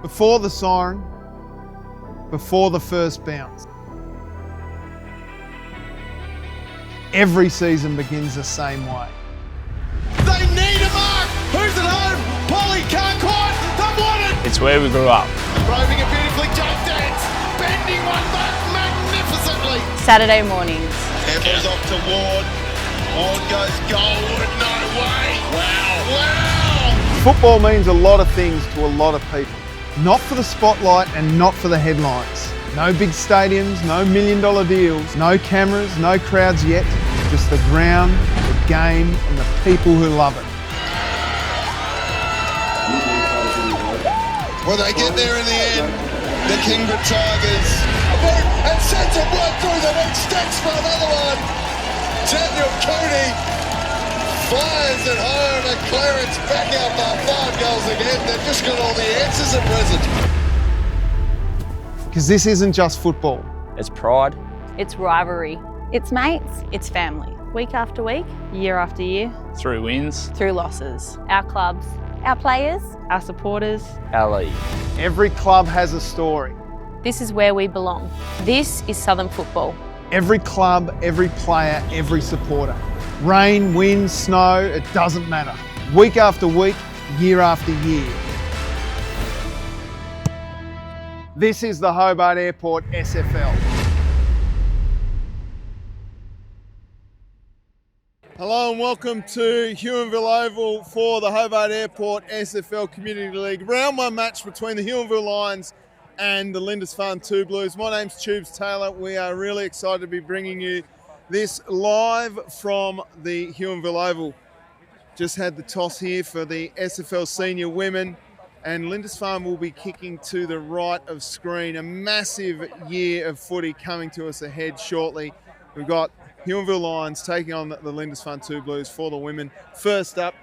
Before the siren, before the first bounce. Every season begins the same way. They need a mark! Who's at home? Polly can't quite! They've won it! It's where we grew up. Roving it beautifully, Jake Dance, bending one back magnificently. Saturday mornings. Handballs off to Ward. Ward goes goal, no way! Wow! Football means a lot of things to a lot of people. Not for the spotlight and not for the headlines. No big stadiums, no $1 million deals, no cameras, no crowds yet. Just the ground, the game and the people who love it. Well, they get there in the end. The Kingborough Tigers. And sends it right through the next stakes for another one. Daniel Cooney fires it home and Clarence back out by 5 goals again. They've just got all the answers at present. Because this isn't just football. It's pride. It's rivalry. It's mates. It's family. Week after week, Year after year. Through wins. Through losses. our clubs, our players. Our supporters. Our league. Every club has a story. This is where we belong. This is Southern football. Every club, every player, every supporter. Rain, wind, snow, it doesn't matter. Week after week, year after year. This is the Hobart Airport SFL. Hello and welcome to Huonville Oval for the Hobart Airport SFL Community League. Round one match between the Huonville Lions and the Lindisfarne 2 Blues. My name's Tubes Taylor. We are really excited to be bringing you this live from the Huonville Oval. Just had the toss here for the SFL Senior Women, and Lindisfarne will be kicking to the right of screen. A massive year of footy coming to us ahead shortly. We've got Huonville Lions taking on the Lindisfarne 2 Blues for the women. First up,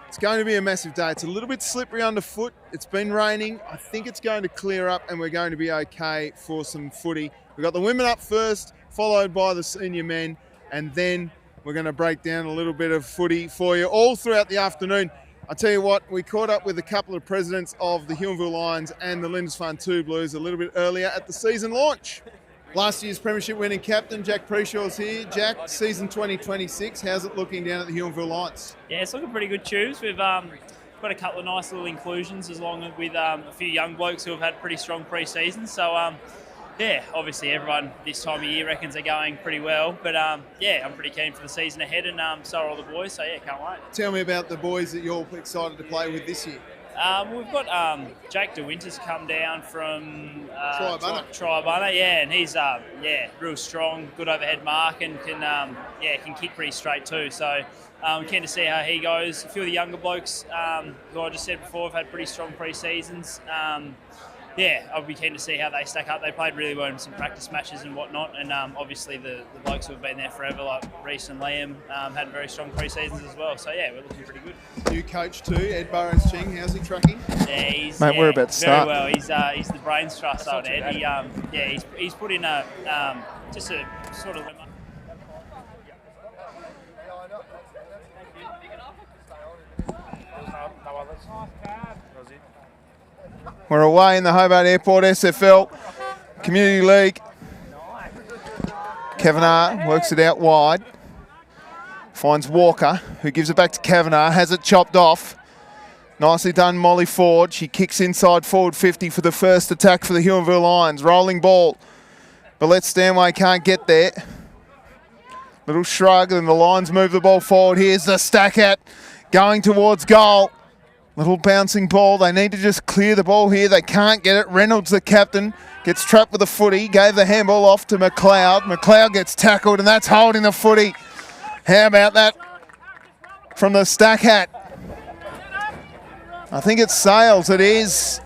it's going to be a massive day. It's a little bit slippery underfoot. It's been raining. I think it's going to clear up and we're going to be okay for some footy. We've got the women up first, followed by the senior men, and then we're going to break down a little bit of footy for you all throughout the afternoon. I tell you what, we caught up with a couple of presidents of the Huonville Lions and the Lindisfarne 2 Blues a little bit earlier at the season launch. Last year's premiership winning captain, Jack Preshaw's here. Jack, season 2026, how's it looking down at the Huonville Lions? Yeah, it's looking pretty good, Tubes. We've got a couple of nice little inclusions along with a few young blokes who have had pretty strong pre-seasons. So, yeah, obviously everyone this time of year reckons they're going pretty well. But, yeah, I'm pretty keen for the season ahead and so are all the boys. So, yeah, can't wait. Tell me about the boys that you're excited to play with this year. We've got Jake DeWinter's come down from Triabunna. yeah, and he's real strong, good overhead mark, and can kick pretty straight too. So I'm keen to see how he goes. A few of the younger blokes who I just said before have had pretty strong pre-seasons. I'll be keen to see how they stack up. They played really well in some practice matches and whatnot, and obviously the blokes who have been there forever, like Reece and Liam, had very strong pre-seasons as well. So yeah, we're looking pretty good. New coach too, Ed Burrows-Ching. How's he tracking? Yeah, Mate, we're about to start. Very well. He's the brains trust on Ed. He's put in just a sort of. We're away in the Hobart Airport SFL Community League. Kavanagh works it out wide. Finds Walker, who gives it back to Kavanagh, has it chopped off. Nicely done, Molly Ford. She kicks inside forward 50 for the first attack for the Huonville Lions. Rolling ball. But Stanway can't get there. Little shrug, and the Lions move the ball forward. Here's the Stackett going towards goal. Little bouncing ball. They need to just clear the ball here. They can't get it. Reynolds, the captain, gets trapped with the footy. Gave the handball off to McLeod. McLeod gets tackled, and that's holding the footy. How about that from the stack hat? I think it's Sales. It is.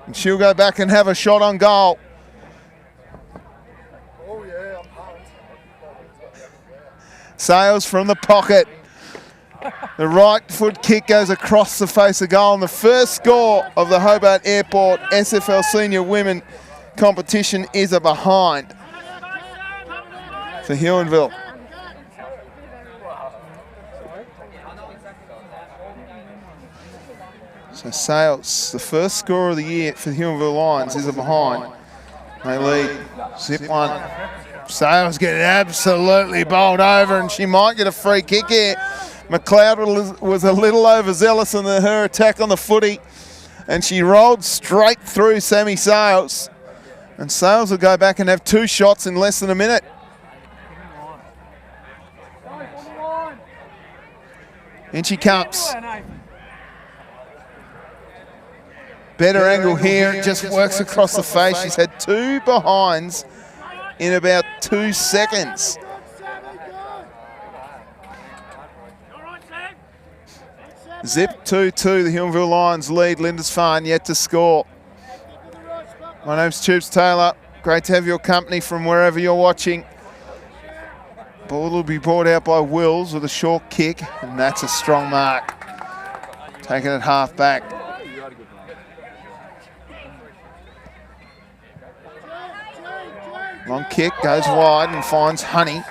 And she'll go back and have a shot on goal. Sales from the pocket. The right foot kick goes across the face of goal, and the first score of the Hobart Airport SFL Senior Women competition is a behind for Huonville. So Sales, the first score of the year for the Huonville Lions, is a behind. They lead. Zip one. Sales getting absolutely bowled over, and she might get a free kick here. McLeod was a little overzealous in her attack on the footy, and she rolled straight through Sammy Sales. And Sales will go back and have 2 shots in less than a minute. In she comes. Better angle here, it just works across the face. She's had 2 behinds in about 2 seconds. Zip 2-2, the Huonville Lions lead. Lindisfarne yet to score. My name's Tubes Taylor. Great to have your company from wherever you're watching. Ball will be brought out by Wills with a short kick, and that's a strong mark. Taking it half back. Long kick, goes wide and finds Honey.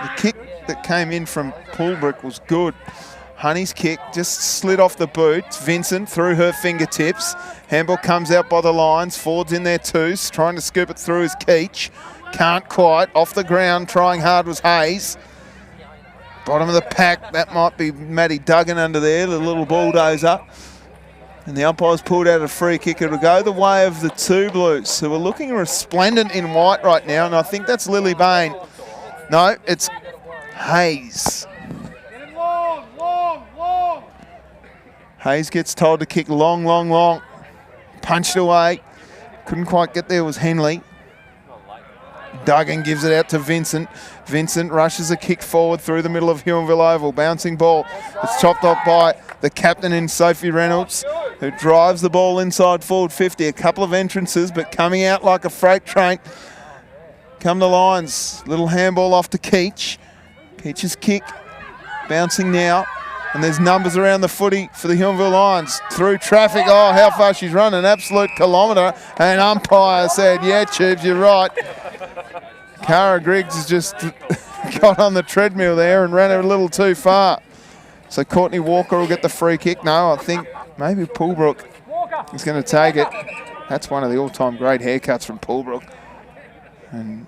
The kick that came in from Poolbrook was good. Honey's kick just slid off the boot. Vincent through her fingertips. Handball comes out by the lines. Ford's in there too, trying to scoop it through his Keach. Can't quite. Off the ground, trying hard was Hayes. Bottom of the pack, that might be Maddie Duggan under there, the little bulldozer. And the umpire's pulled out a free kick. It'll go the way of the 2 Blues, who are looking resplendent in white right now, and I think that's Lily Bain. No, it's Hayes. Hayes gets told to kick long, long, long. Punched away. Couldn't quite get there, was Henley. Duggan gives it out to Vincent. Vincent rushes a kick forward through the middle of Huonville Oval. Bouncing ball. It's chopped off by the captain in Sophie Reynolds, who drives the ball inside forward 50. A couple of entrances, but coming out like a freight train. Come the Lions. Little handball off to Keach. Keach's kick. Bouncing now. And there's numbers around the footy for the Huonville Lions. Through traffic. Oh, how far she's run. An absolute kilometre. And umpire said, yeah, Tubes, you're right. Cara Griggs has just got on the treadmill there and ran a little too far. So Courtney Walker will get the free kick. No, I think maybe Poolbrook is going to take it. That's one of the all-time great haircuts from Poolbrook. And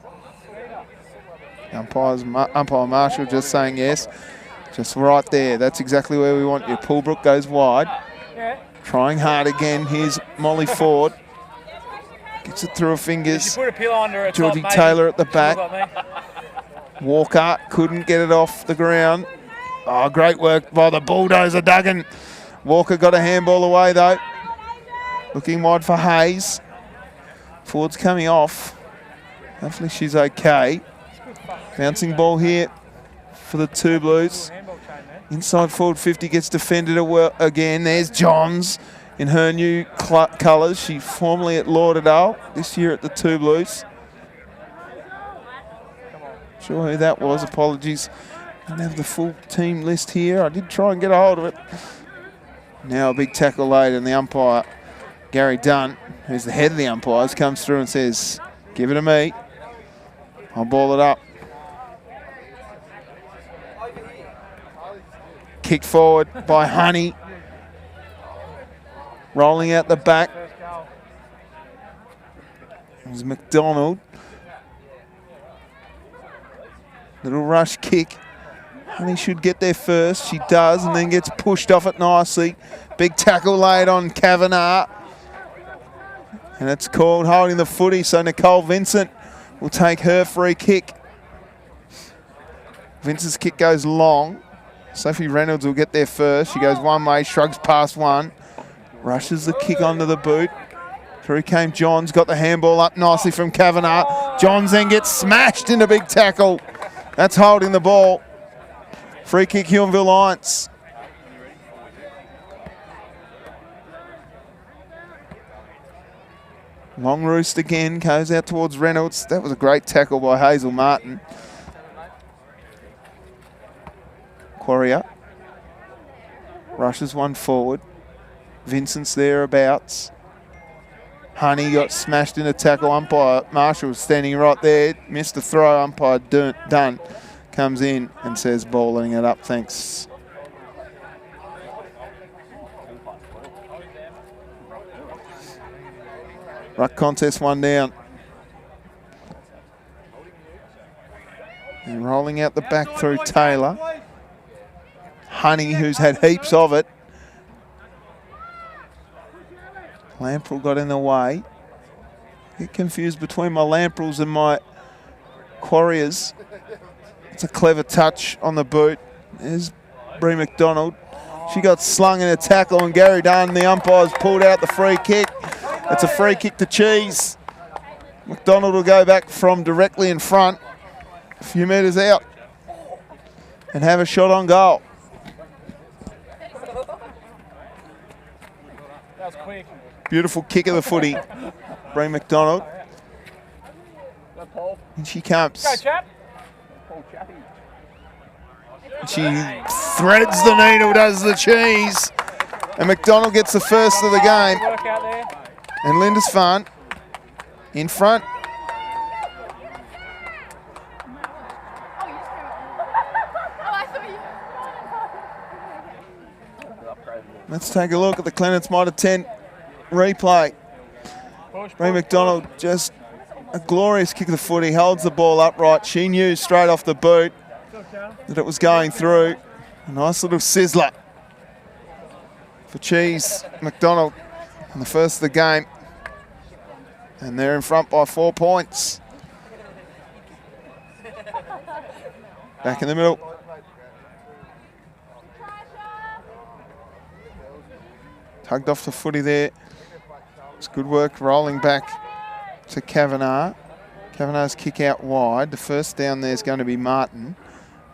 umpire Marshall just saying yes. Just right there. That's exactly where we want you. Poolbrook goes wide. Trying hard again. Here's Molly Ford. Gets it through her fingers. Georgie Taylor at the back. Walker couldn't get it off the ground. Oh, great work by the bulldozer Duggan. Walker got a handball away though. Looking wide for Hayes. Ford's coming off. Hopefully she's okay. Bouncing ball here for the 2 Blues. Inside forward 50 gets defended again. There's Johns in her new colours. She formerly at Lauderdale, this year at the 2 Blues. Sure who that was, apologies. Don't have the full team list here. I did try and get a hold of it. Now a big tackle laid, and the umpire, Gary Dunn, who's the head of the umpires, comes through and says, give it to me. I'll ball it up. Kick forward by Honey. Rolling out the back. There's McDonald. Little rush kick. Honey should get there first. She does, and then gets pushed off it nicely. Big tackle laid on Kavanagh. And it's called holding the footy, so Nicole Vincent will take her free kick. Vincent's kick goes long. Sophie Reynolds will get there first. She goes one way, shrugs past one. Rushes the kick onto the boot. Through came Johns, got the handball up nicely from Kavanagh. Johns then gets smashed into big tackle. That's holding the ball. Free kick, Huonville Lions. Long roost again, goes out towards Reynolds. That was a great tackle by Hazel Martin. Quarrier rushes one forward. Vincent's thereabouts. Honey got smashed in a tackle. Umpire Marshall was standing right there. Missed the throw. Umpire Dunn comes in and says, balling it up, thanks. Ruck contest, one down. And rolling out the back through Taylor. Honey, who's had heaps of it. Lamprell got in the way. Get confused between my Lamprells and my Quarriers. It's a clever touch on the boot. There's Brie McDonald. She got slung in a tackle, and Gary Dunn, the umpires, pulled out the free kick. It's a free kick to Cheese. McDonald will go back from directly in front, a few metres out, and have a shot on goal. That was quick. Beautiful kick of the footy. Brie McDonald. And she comes. Go, chap. She threads the needle, does the Cheese. And McDonald gets the first of the game. Work out there. And Lindisfarne in front. Let's take a look at the Clements Mitre 10 replay. Ray McDonald, just a glorious kick of the footy, holds the ball upright. She knew straight off the boot that it was going through. A nice little sizzler for Cheese McDonald in the first of the game. And they're in front by 4 points. Back in the middle. Tugged off the footy there. It's good work rolling back to Kavanagh. Kavanagh's kick out wide. The first down there is going to be Martin.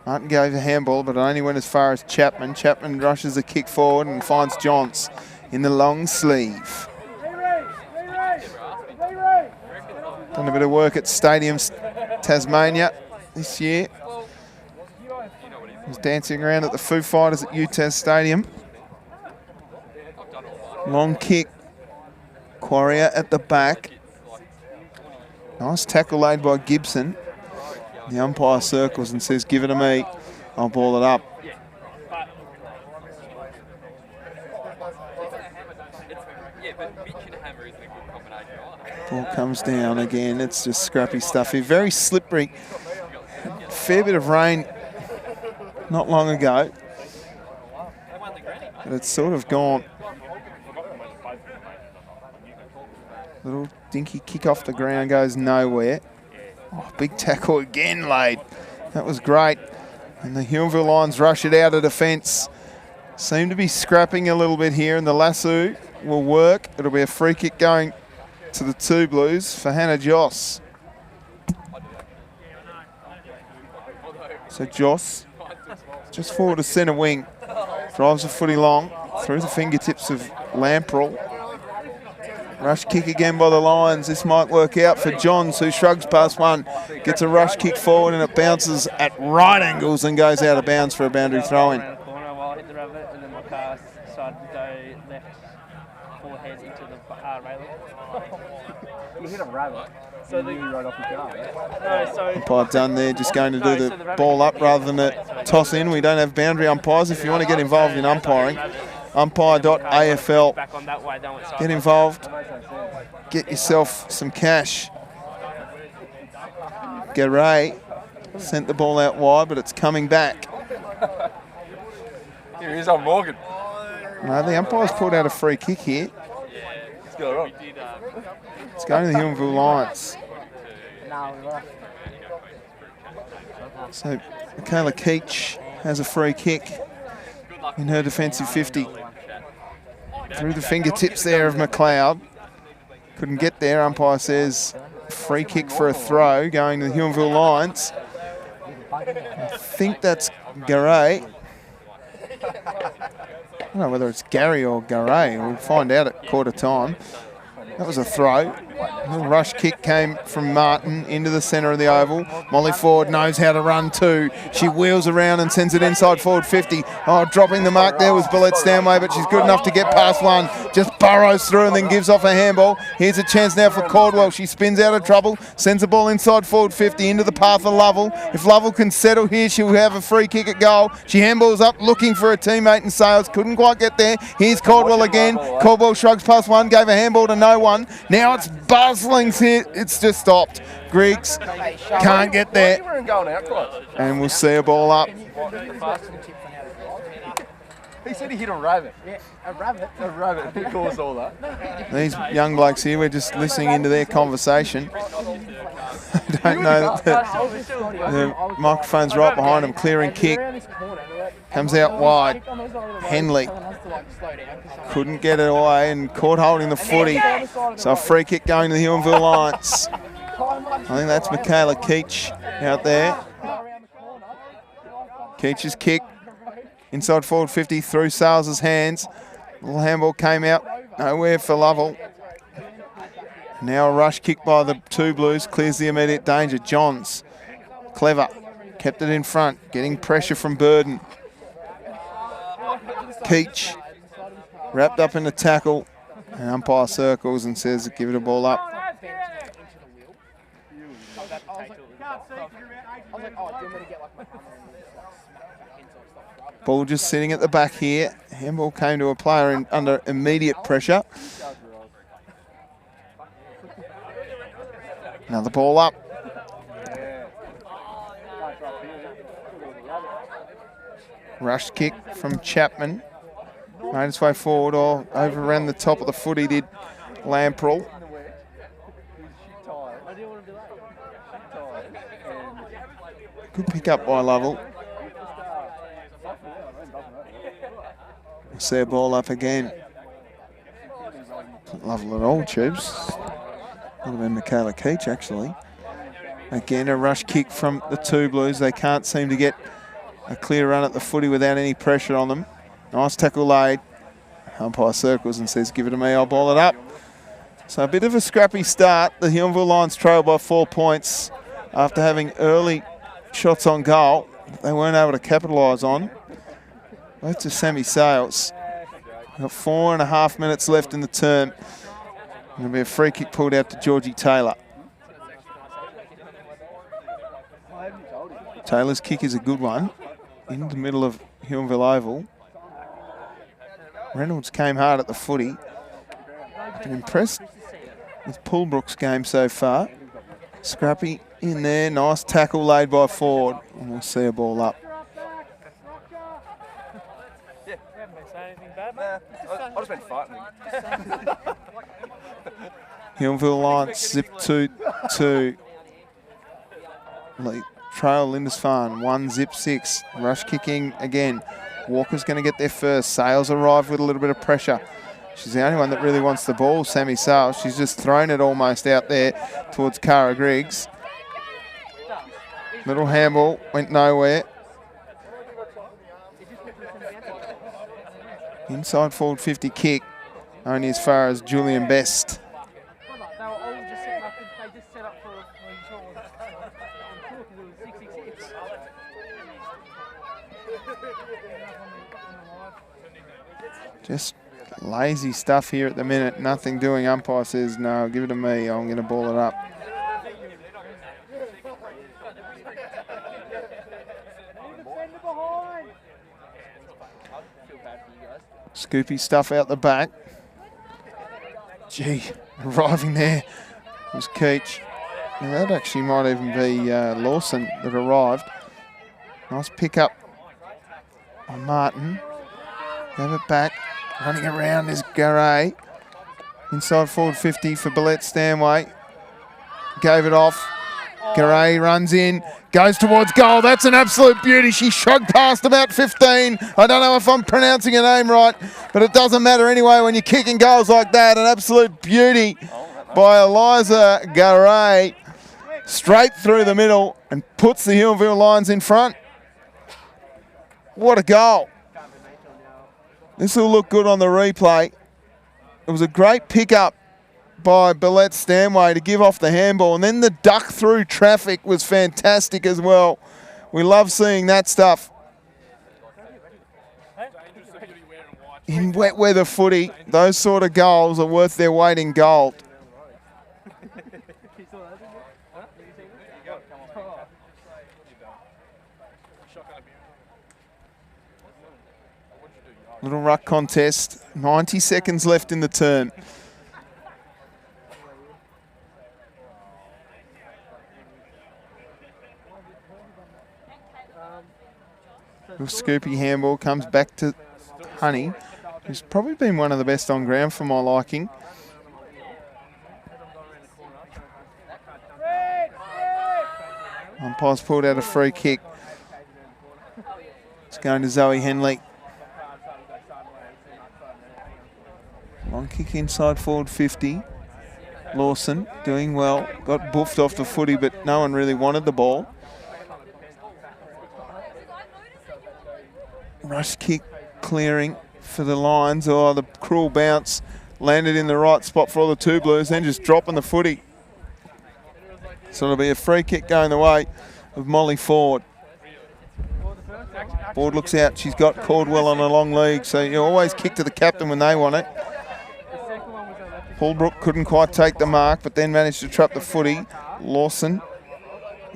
Martin gave a handball, but it only went as far as Chapman. Chapman rushes a kick forward and finds Johns in the long sleeve. Done a bit of work at Stadiums Tasmania this year. Was dancing around at the Foo Fighters at UTAS Stadium. Long kick. Quarrier at the back. Nice tackle laid by Gibson. The umpire circles and says, give it to me. I'll ball it up. Ball comes down again. It's just scrappy stuff here. Very slippery. Fair bit of rain not long ago. But it's sort of gone. Little dinky kick off the ground, goes nowhere. Oh, big tackle again laid. That was great. And the Huonville Lions rush it out of defence. Seem to be scrapping a little bit here, and the lasso will work. It'll be a free kick going to the Two Blues for Hannah Joss. So Joss, just forward to centre wing, drives the footy long, through the fingertips of Lamprell. Rush kick again by the Lions. This might work out for Johns, who shrugs past one, gets a rush kick forward, and it bounces at right angles and goes out of bounds for a boundary throw-in. You hit a rabbit. So the right off the jar. Umpire done there, just going to do the ball up rather than a toss in. We don't have boundary umpires. If you want to get involved in umpiring, umpire.afl. Get involved. Get yourself some cash. Garay sent the ball out wide, but it's coming back. Here he is on Morgan. No, the umpire's pulled out a free kick here. Let's go. It's going to the Huonville Lions. So Michaela Keach has a free kick in her defensive 50. Through the fingertips there of McLeod. Couldn't get there. Umpire says free kick for a throw going to the Huonville Lions. I think that's Garay. I don't know whether it's Gary or Garay. We'll find out at quarter time. That was a throw. A little rush kick came from Martin into the centre of the oval. Molly Ford knows how to run too. She wheels around and sends it inside forward 50. Oh, dropping the mark there was Billette Stanway, but she's good enough to get past one. Just burrows through and then gives off a handball. Here's a chance now for Caldwell. She spins out of trouble, sends the ball inside forward 50 into the path of Lovell. If Lovell can settle here, she'll have a free kick at goal. She handballs up looking for a teammate in Sales. Couldn't quite get there. Here's Caldwell again. Caldwell shrugs past one, gave a handball to no one. Now it's Busling's hit. It's just stopped. Griggs can't get there. And we'll see a ball up. He said he hit a rabbit. Yeah, a rabbit. A rabbit. He caused all that. These young blokes here, we're just listening into their conversation. I don't know that the microphone's right behind him. Clearing kick. Comes out wide. Henley couldn't get it away and caught holding the footy. So a free kick going to the Huonville Lions. I think that's Michaela Keach out there. Keach's kick. Inside forward 50 through Sales's hands. Little handball came out. Nowhere for Lovell. Now a rush kick by the two Blues. Clears the immediate danger. Johns. Clever. Kept it in front. Getting pressure from Burden. Keach. Wrapped up in the tackle. And umpire circles and says give it a ball up. Ball just sitting at the back here. Handball came to a player under immediate pressure. Another ball up. Rush kick from Chapman. Made its way forward or over around the top of the foot he did Lamprell. Good pick up by Lovell. We'll see a ball up again. Not Lovell at all, Tubes. Would have been Michaela Keach, actually. Again, a rush kick from the two Blues. They can't seem to get a clear run at the footy without any pressure on them. Nice tackle laid. Umpire circles and says, give it to me, I'll ball it up. So a bit of a scrappy start. The Huonville Lions trail by 4 points after having early shots on goal that they weren't able to capitalise on. Both to Sammy Sales. Got 4.5 minutes left in the term. There'll be a free kick pulled out to Georgie Taylor. Taylor's kick is a good one. In the middle of Huonville Oval. Reynolds came hard at the footy. Been impressed with Pullbrook's game so far. Scrappy in there. Nice tackle laid by Ford. And we'll see a ball up. I've just been fighting. Huonville Lions zip 2-2. Trail Lindisfarne 1 zip 6. Rush kicking again. Walker's going to get there first. Sales arrived with a little bit of pressure. She's the only one that really wants the ball, Sammy Sales. She's just thrown it almost out there towards Cara Griggs. Little handball went nowhere. Inside forward 50 kick, only as far as Julian Best. Just lazy stuff here at the minute. Nothing doing. Umpire says, no, give it to me. I'm going to ball it up. Scoopy stuff out the back. Gee, arriving there was Keach. Now that actually might even be Lawson that arrived. Nice pick up on Martin. Gave it back. Running around is Garay. Inside forward 50 for Billette Stanway. Gave it off. Garay runs in, goes towards goal. That's an absolute beauty. She shot past about 15. I don't know if I'm pronouncing her name right, but it doesn't matter anyway when you're kicking goals like that. An absolute beauty by Eliza Garay. Straight through the middle and puts the Huonville Lions in front. What a goal. This will look good on the replay. It was a great pickup by Billette Stanway to give off the handball, and then the duck through traffic was fantastic as well. We love seeing that stuff. In wet weather footy, those sort of goals are worth their weight in gold. Little ruck contest, 90 seconds left in the term. Little scoopy handball comes back to Honey, who's probably been one of the best on ground for my liking. Umpire's pulled out a free kick. It's going to Zoe Henley. Long kick inside forward 50. Lawson doing well. Got boofed off the footy, but no one really wanted the ball. Rush kick clearing for the Lions. Oh, the cruel bounce landed in the right spot for all the Two Blues, then just dropping the footy. So it'll be a free kick going the way of Molly Ford. Ford looks out. She's got Caldwell on a long league, so you always kick to the captain when they want it. Paulbrook couldn't quite take the mark, but then managed to trap the footy. Lawson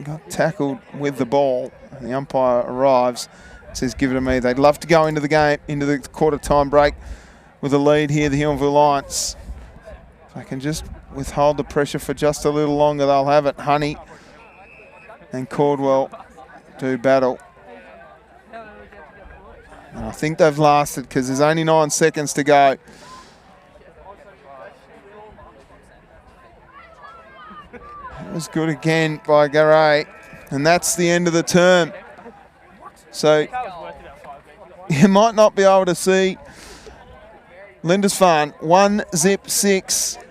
got tackled with the ball, and the umpire arrives. Says, give it to me. They'd love to go into the game, into the quarter-time break with a lead here, the Huonville Lions. If I can just withhold the pressure for just a little longer, they'll have it. Honey and Caldwell do battle. And I think they've lasted because there's only 9 seconds to go. That was good again by Garay. And that's the end of the term. So you might not be able to see Lindisfarne 1-6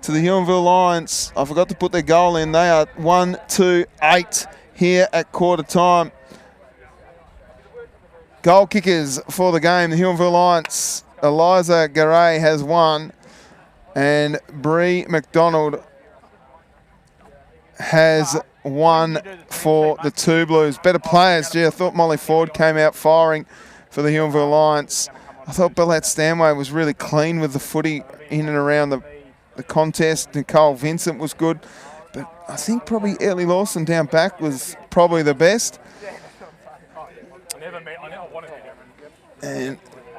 to the Huonville Lions. I forgot to put their goal in. They are 1-8 here at quarter time. Goal kickers for the game, the Huonville Lions. Eliza Garay has 1 and Bree McDonald has 1 for the Two Blues. Better players. Gee, I thought Molly Ford came out firing for the Huonville Lions. I thought Bellette Stanway was really clean with the footy in and around the contest. Nicole Vincent was good. But I think probably Ellie Lawson down back was probably the best. And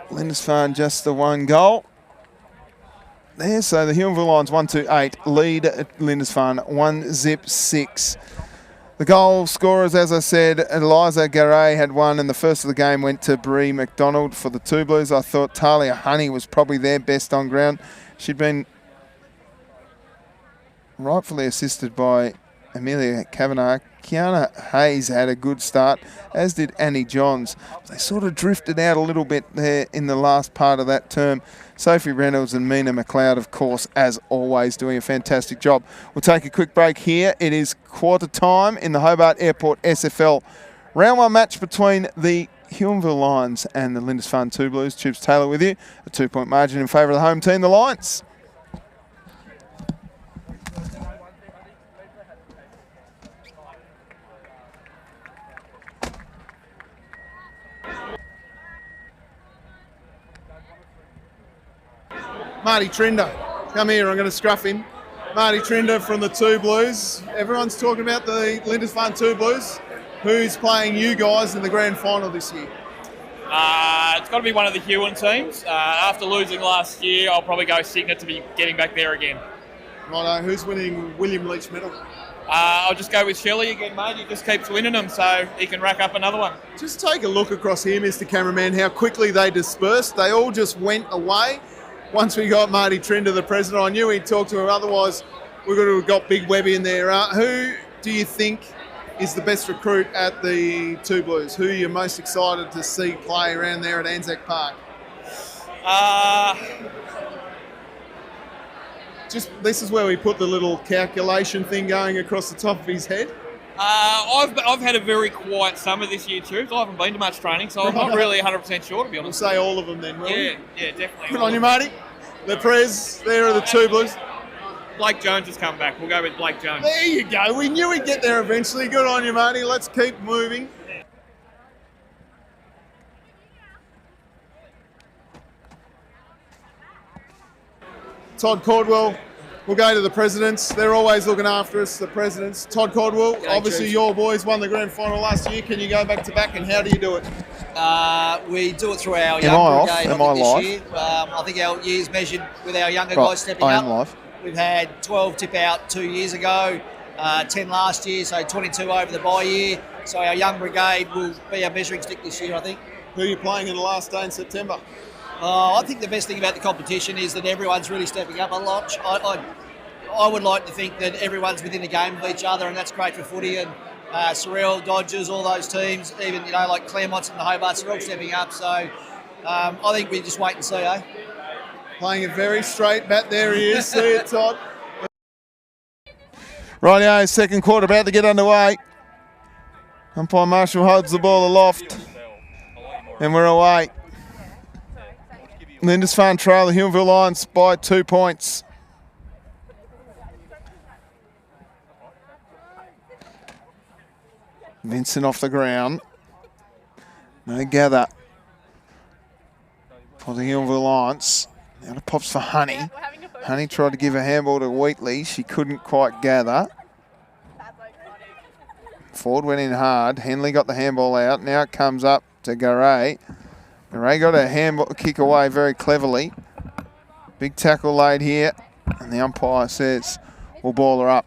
Lindisfarne just the 1 goal. There, so the Huonville Lions 1-8 lead at Lindisfarne 1-6. The goal scorers, as I said, Eliza Garay had 1, and the first of the game went to Bree McDonald for the Two Blues. I thought Talia Honey was probably their best on ground. She'd been rightfully assisted by Amelia Kavanagh. Kiana Hayes had a good start, as did Annie Johns. They sort of drifted out a little bit there in the last part of that term. Sophie Reynolds and Mina McLeod, of course, as always, doing a fantastic job. We'll take a quick break here. It is quarter time in the Hobart Airport SFL. Round 1 match between the Huonville Lions and the Lindisfarne Two Blues. Tubes Taylor with you. A 2-point margin in favour of the home team, the Lions. Marty Trinder, come here, I'm going to scruff him. Marty Trinder from the Two Blues. Everyone's talking about the Lindisfarne Two Blues. Who's playing you guys in the grand final this year? It's got to be one of the Huon teams. After losing last year, I'll probably go Signet to be getting back there again. Righto, who's winning William Leach medal? I'll just go with Shelley again, mate. He just keeps winning them, so he can rack up another one. Just take a look across here, Mr. Cameraman, how quickly they dispersed. They all just went away. Once we got Marty Trinder, the president, I knew he'd talk to him. Otherwise, we would have got Big Webby in there. Who do you think is the best recruit at the Two Blues? Who are you most excited to see play around there at Anzac Park? This is where we put the little calculation thing going across the top of his head. I've had a very quiet summer this year, Tubes. I haven't been to much training, so I'm not really 100% sure, to be honest. We'll say all of them then, will we? Yeah, definitely. Good on you, Marty. The Prez, there are the Two Blues. Blake Jones has come back. We'll go with Blake Jones. There you go. We knew he'd get there eventually. Good on you, Marty. Let's keep moving. Todd Caldwell. We'll go to the presidents. They're always looking after us, the presidents. Todd Caldwell, obviously your boys won the grand final last year. Can you go back to back, and how do you do it? We do it through our younger brigade this year. I think our years measured with our younger guys stepping up. Live. We've had 12 tip out 2 years ago, 10 last year, so 22 over the bye year. So our young brigade will be our measuring stick this year, I think. Who are you playing in the last day in September? I think the best thing about the competition is that everyone's really stepping up a lot. I would like to think that everyone's within a game of each other, and that's great for footy. And Sorrel, Dodgers, all those teams, even like Claremont's and the Hobarts, are all stepping up. So I think we just wait and see, eh? Playing a very straight bat. There he is. See it, Todd. Rightio, second quarter about to get underway. Umpire Marshall holds the ball aloft, and we're away. Lindisfarne trail the Huonville Lions by 2 points. Vincent off the ground. No gather for the Huonville Lions. Now it pops for Honey. Honey tried to give a handball to Wheatley. She couldn't quite gather. Ford went in hard. Henley got the handball out. Now it comes up to Garay. Garay got a handball kick away very cleverly. Big tackle laid here. And the umpire says, we'll ball her up.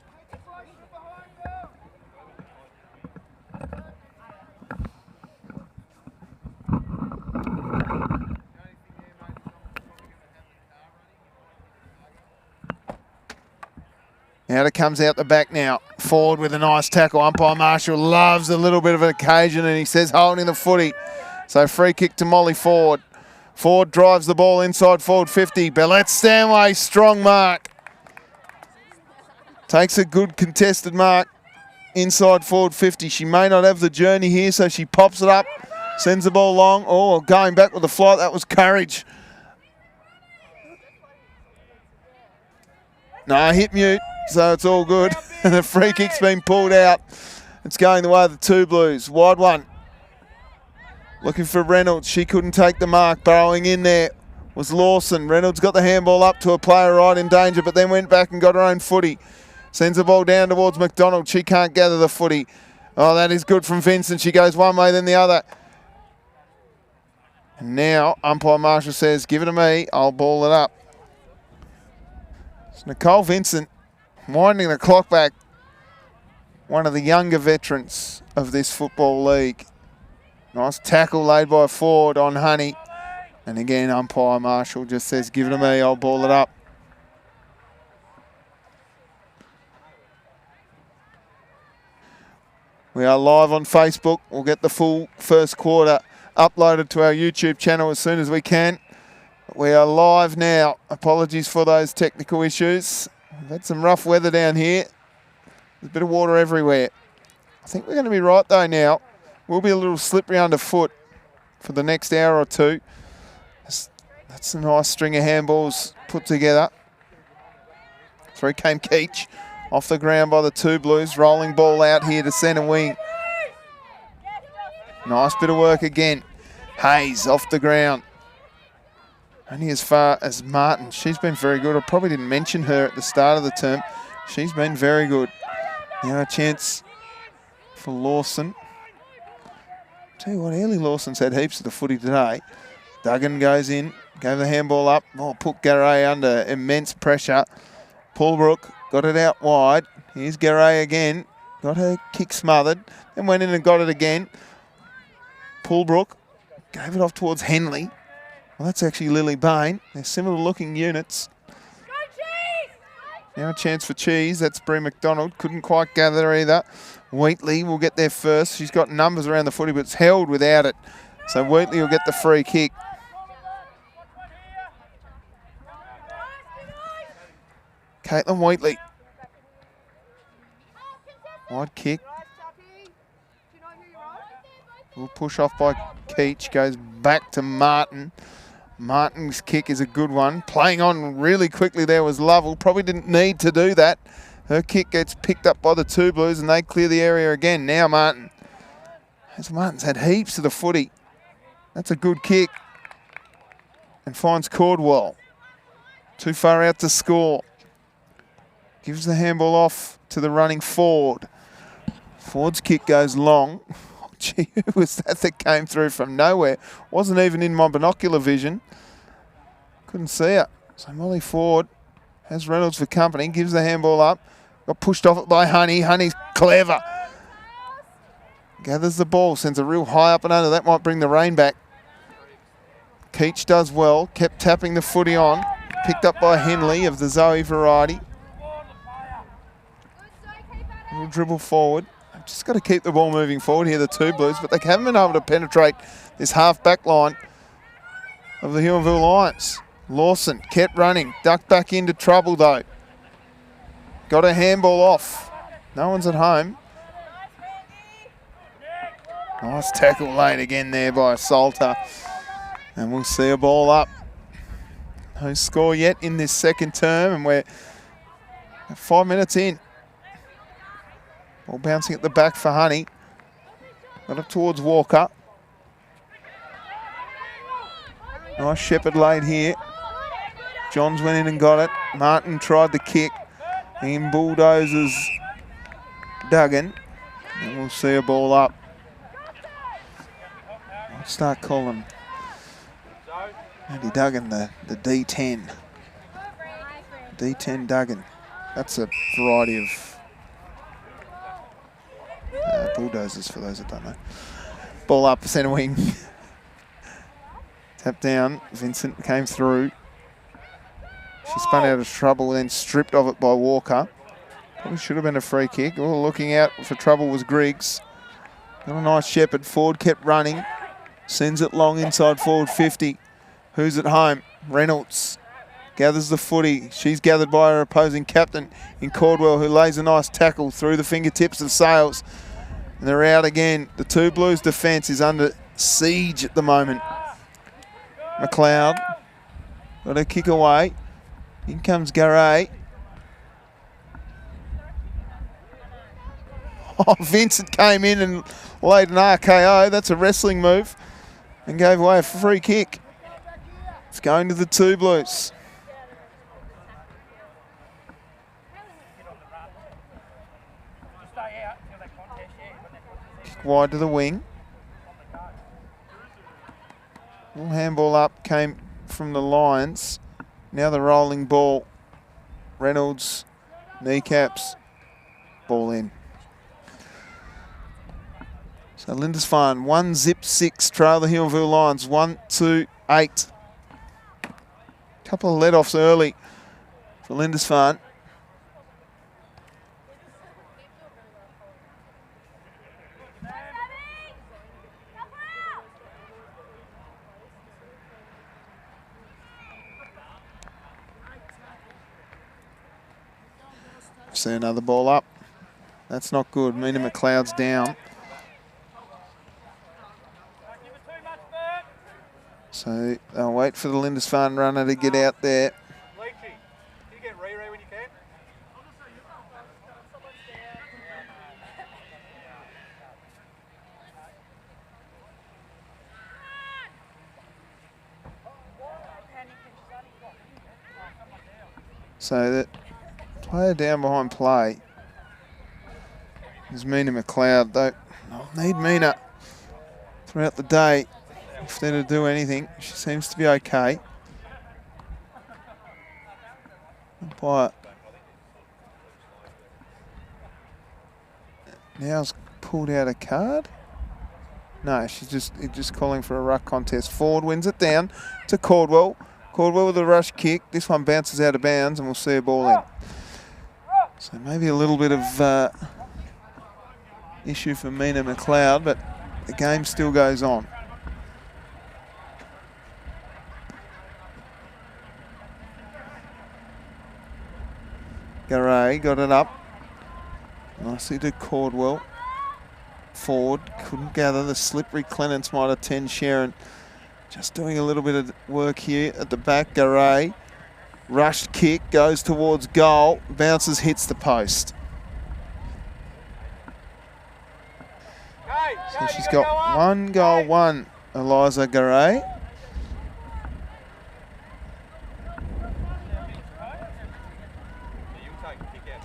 Now it comes out the back now. Ford with a nice tackle. Umpire Marshall loves a little bit of an occasion, and he says holding the footy. So free kick to Molly Ford. Ford drives the ball inside forward 50. Bellette Stanway, strong mark. Takes a good contested mark inside forward 50. She may not have the journey here, so she pops it up, sends the ball long. Oh, going back with the flight, that was courage. No, hit mute. So it's all good. And the free kick's been pulled out. It's going the way of the two Blues. Wide one. Looking for Reynolds. She couldn't take the mark. Burrowing in there was Lawson. Reynolds got the handball up to a player right in danger, but then went back and got her own footy. Sends the ball down towards McDonald. She can't gather the footy. Oh, that is good from Vincent. She goes one way, then the other. And now umpire Marshall says, give it to me. I'll ball it up. It's Nicole Vincent winding the clock back. One of the younger veterans of this football league. Nice tackle laid by Ford on Honey. And again, umpire Marshall just says, give it to me, I'll ball it up. We are live on Facebook. We'll get the full first quarter uploaded to our YouTube channel as soon as we can. We are live now. Apologies for those technical issues. We've had some rough weather down here. There's a bit of water everywhere. I think we're going to be right though now. We'll be a little slippery underfoot for the next hour or two. That's a nice string of handballs put together. Through came Keach. Off the ground by the two Blues. Rolling ball out here to centre wing. Nice bit of work again. Hayes off the ground. Only as far as Martin. She's been very good. I probably didn't mention her at the start of the term. She's been very good. Now a chance for Lawson. Tell you what, Ellie Lawson's had heaps of the footy today. Duggan goes in, gave the handball up. Oh, put Garay under immense pressure. Paulbrook got it out wide. Here's Garay again. Got her kick smothered. Then went in and got it again. Paulbrook gave it off towards Henley. Well, that's actually Lily Bain. They're similar looking units. Now a chance for Cheese. That's Bree McDonald. Couldn't quite gather either. Wheatley will get there first. She's got numbers around the footy, but it's held without it. So Wheatley will get the free kick. Caitlin Wheatley. Wide kick. Will push off by Keach. Goes back to Martin. Martin's kick is a good one. Playing on really quickly there was Lovell. Probably didn't need to do that. Her kick gets picked up by the two Blues and they clear the area again. Now Martin. As Martin's had heaps of the footy. That's a good kick. And finds Cordwell. Too far out to score. Gives the handball off to the running Ford. Ford's kick goes long. Oh, gee, who was that came through from nowhere? Wasn't even in my binocular vision. Couldn't see it. So Molly Ford has Reynolds for company. Gives the handball up. Got pushed off it by Honey. Honey's clever. Gathers the ball, sends a real high up and under. That might bring the rain back. Keach does well, kept tapping the footy on. Picked up by Henley of the Zoe variety. Little dribble forward. Just got to keep the ball moving forward here, the two Blues, but they haven't been able to penetrate this half back line of the Huonville Lions. Lawson kept running, ducked back into trouble though. Got a handball off. No one's at home. Nice tackle late again there by Salter. And we'll see a ball up. No score yet in this second term, and we're 5 minutes in. Ball bouncing at the back for Honey. Got up towards Walker. Nice Shepherd late here. Johns went in and got it. Martin tried the kick. In bulldozers Duggan. And we'll see a ball up. I'll start calling Andy Duggan the D10. D10 Duggan. That's a variety of bulldozers for those that don't know. Ball up, centre wing. Tap down. Vincent came through. She spun out of trouble, then stripped of it by Walker. Probably should have been a free kick. Oh, looking out for trouble was Griggs. Got a nice Shepherd. Ford kept running. Sends it long inside forward 50. Who's at home? Reynolds gathers the footy. She's gathered by her opposing captain in Caldwell, who lays a nice tackle through the fingertips of Sales. And they're out again. The two Blues defence is under siege at the moment. McLeod got a kick away. In comes Garay. Oh, Vincent came in and laid an RKO. That's a wrestling move. And gave away a free kick. It's going to the two Blues. Kick wide to the wing. Little handball up came from the Lions. Now the rolling ball. Reynolds, kneecaps, ball in. So Lindisfarne, 1-6, trail the Huonville Lions, 1-8. Couple of let-offs early for Lindisfarne. See another ball up. That's not good. Mina McLeod's down. So they'll wait for the Lindisfarne runner to get out there. So that player down behind play is Mina McLeod. Though I'll need Mina throughout the day if they're to do anything. She seems to be okay. Umpire now's pulled out a card. No, she's just calling for a ruck contest. Ford wins it down to Caldwell. Caldwell with a rush kick. This one bounces out of bounds and we'll see a ball in. So maybe a little bit of issue for Mina McLeod, but the game still goes on. Garay got it up. Nicely to Caldwell. Ford couldn't gather. The slippery Clements might attend Sharon. Just doing a little bit of work here at the back. Garay. Rushed kick, goes towards goal. Bounces, hits the post. So she's got 1 goal, 1, Eliza Garay.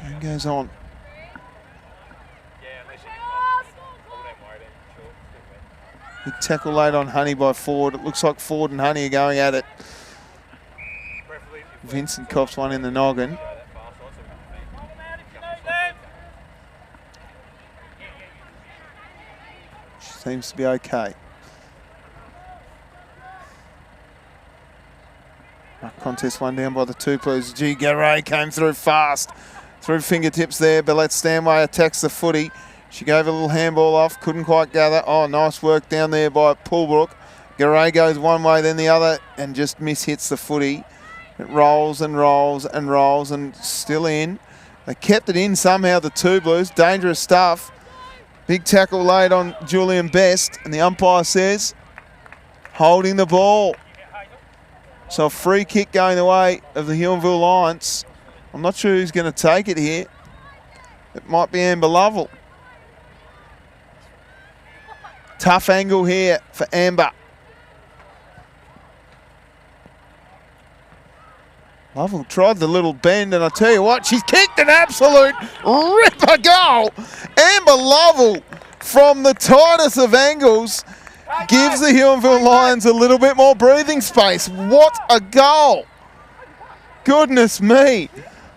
And goes on. Big tackle late on Honey by Ford. It looks like Ford and Honey are going at it. Vincent cops one in the noggin. Seems to be okay. Contest one down by the two Blues. G. Garay came through fast. Through fingertips there. Billette Stanway attacks the footy. She gave a little handball off. Couldn't quite gather. Oh, nice work down there by Poolbrook. Garay goes one way, then the other, and just mishits the footy. It rolls and rolls and rolls and still in. They kept it in somehow, the two Blues. Dangerous stuff. Big tackle laid on Julian Best, and the umpire says, holding the ball. So a free kick going the way of the Huonville Lions. I'm not sure who's going to take it here. It might be Amber Lovell. Tough angle here for Amber. Lovell tried the little bend, and I tell you what, she's kicked an absolute ripper goal. Amber Lovell, from the tightest of angles, gives the Huonville Lions a little bit more breathing space. What a goal. Goodness me.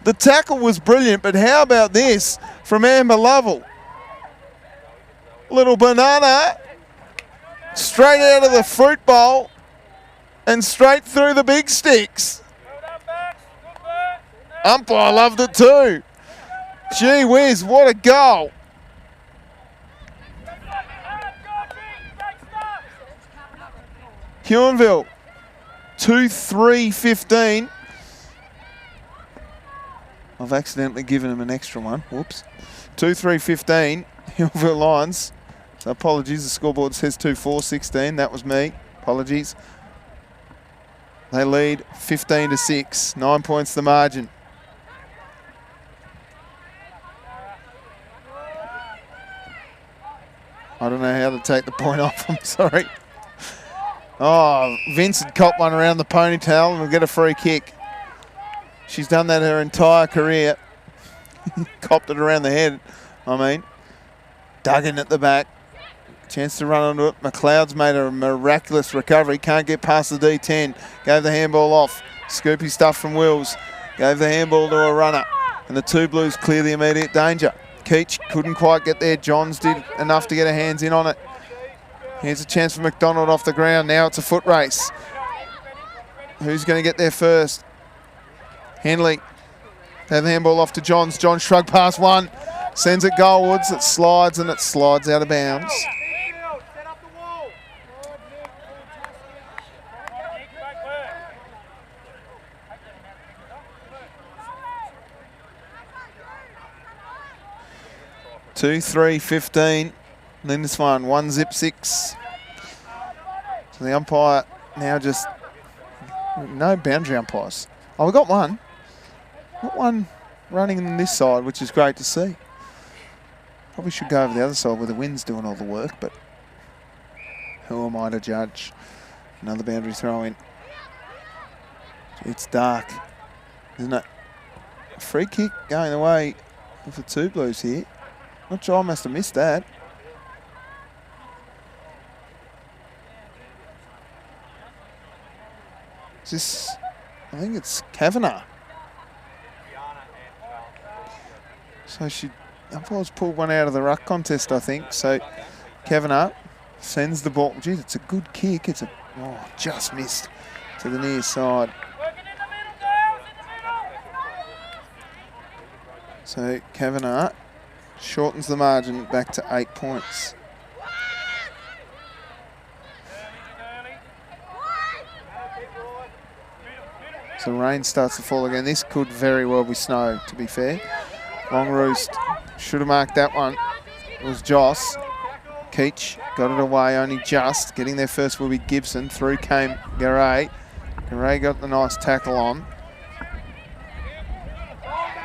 The tackle was brilliant, but how about this from Amber Lovell? Little banana, straight out of the fruit bowl and straight through the big sticks. Umpire loved it too. Gee whiz, what a goal. Huonville, 2-3-15. I've accidentally given him an extra one. Whoops. 2-3-15. Huonville Lions. So apologies, the scoreboard says 2-4-16. That was me. Apologies. They lead 15-6. 9 points the margin. I don't know how to take the point off. I'm sorry. Oh, Vincent copped one around the ponytail and will get a free kick. She's done that her entire career. Copped it around the head, I mean. Dug in at the back. Chance to run onto it. McLeod's made a miraculous recovery. Can't get past the D10. Gave the handball off. Scoopy stuff from Wills. Gave the handball to a runner. And the two Blues clear the immediate danger. Keach couldn't quite get there. Johns did enough to get her hands in on it. Here's a chance for McDonald off the ground. Now it's a foot race. Who's going to get there first? Henley. Have the handball off to Johns. Johns shrugged past one. Sends it goalwards. It slides and it slides out of bounds. Two, 3-15. Lindisfarne 1-6. So the umpire now just no boundary umpires. Oh, we got one. Got one running on this side, which is great to see. Probably should go over the other side where the wind's doing all the work, but who am I to judge? Another boundary throw in. It's dark, isn't it? A free kick going away with the two Blues here. Not sure, I must have missed that. Is this, I think it's Kavanagh. So umpire's pulled one out of the ruck contest, I think. So Kavanagh sends the ball. Geez, it's a good kick. It's just missed to the near side. So Kavanagh shortens the margin back to 8 points. So rain starts to fall again. This could very well be snow, to be fair. Long Roost should have marked that one. It was Joss. Keach got it away only just. Getting there first will be Gibson. Through came Garay. Garay got the nice tackle on.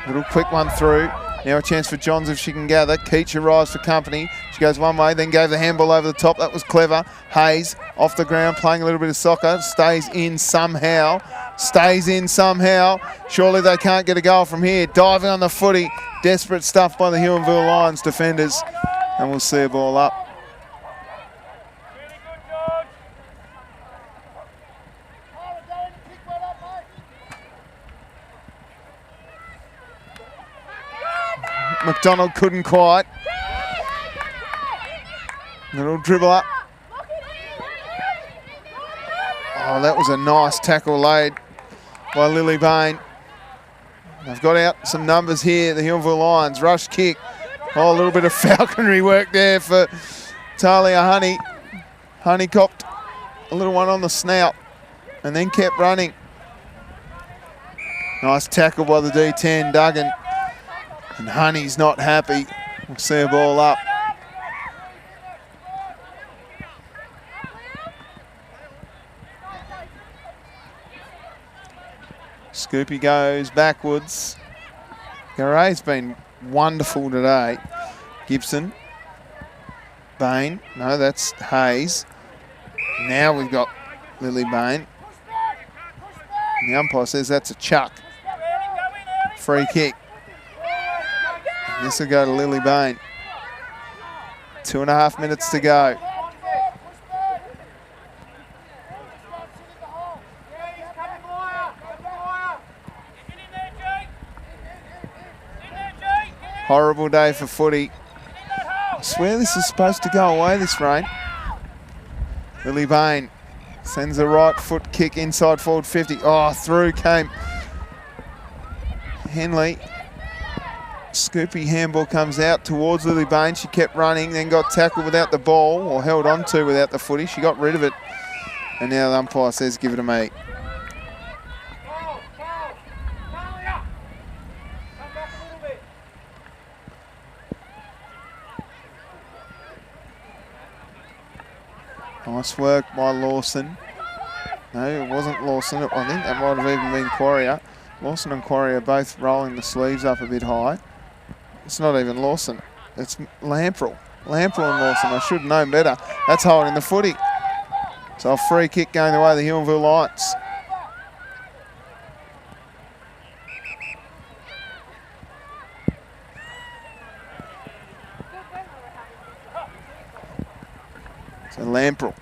Little quick one through. Now a chance for Johns if she can gather. Keach arrives for company. She goes one way, then gave the handball over the top. That was clever. Hayes off the ground, playing a little bit of soccer. Stays in somehow. Stays in somehow. Surely they can't get a goal from here. Diving on the footy. Desperate stuff by the Huonville Lions defenders. And we'll see a ball up. McDonald couldn't quite. Little dribble up. Oh, that was a nice tackle laid by Lily Bain. They've got out some numbers here, the Huonville Lions. Rush kick. Oh, a little bit of falconry work there for Talia Honey. Honey copped a little one on the snout and then kept running. Nice tackle by the D10, Duggan. And Honey's not happy. We'll see a ball up. Scoopy goes backwards. Garay's been wonderful today. Gibson. Bain. No, that's Hayes. Now we've got Lily Bain. And the umpire says that's a chuck. Free kick. This will go to Lily Bain. 2.5 minutes to go. Horrible day for footy. I swear this is supposed to go away, this rain. Lily Bain sends a right foot kick inside forward 50. Oh, through came Henley. Scoopy handball comes out towards Lily Bain. She kept running, then got tackled without the ball, or held on to without the footy. She got rid of it. And now the umpire says, give it to me. Nice work by Lawson. No, it wasn't Lawson. I think that might have even been Quarrier. Lawson and Quarrier both rolling the sleeves up a bit high. It's not even Lawson. It's Lamprell. Lamprell and Lawson. I should have known better. That's holding the footy. So a free kick going the way of the Huonville Lions. So Lamprell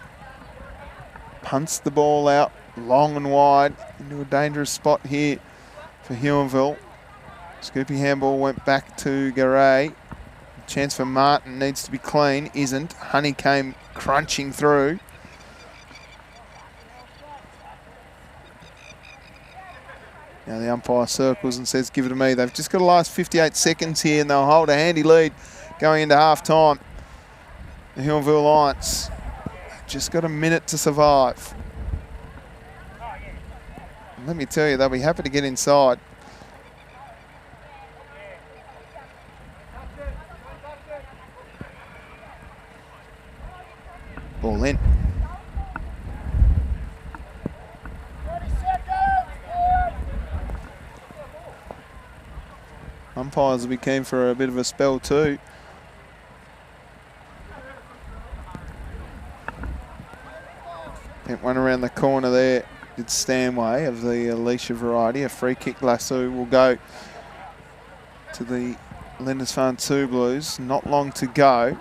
punts the ball out long and wide into a dangerous spot here for Huonville. Scoopy handball went back to Garay. Chance for Martin, needs to be clean, isn't. Honey came crunching through. Now the umpire circles and says, give it to me. They've just got to last 58 seconds here and they'll hold a handy lead going into half time. The Huonville Lions just got a minute to survive. And let me tell you, they'll be happy to get inside. Ball in. Umpires will be keen for a bit of a spell too. Went around the corner there, did Stanway of the Alicia variety. A free kick lasso will go to the Lindisfarne 2 Blues. Not long to go.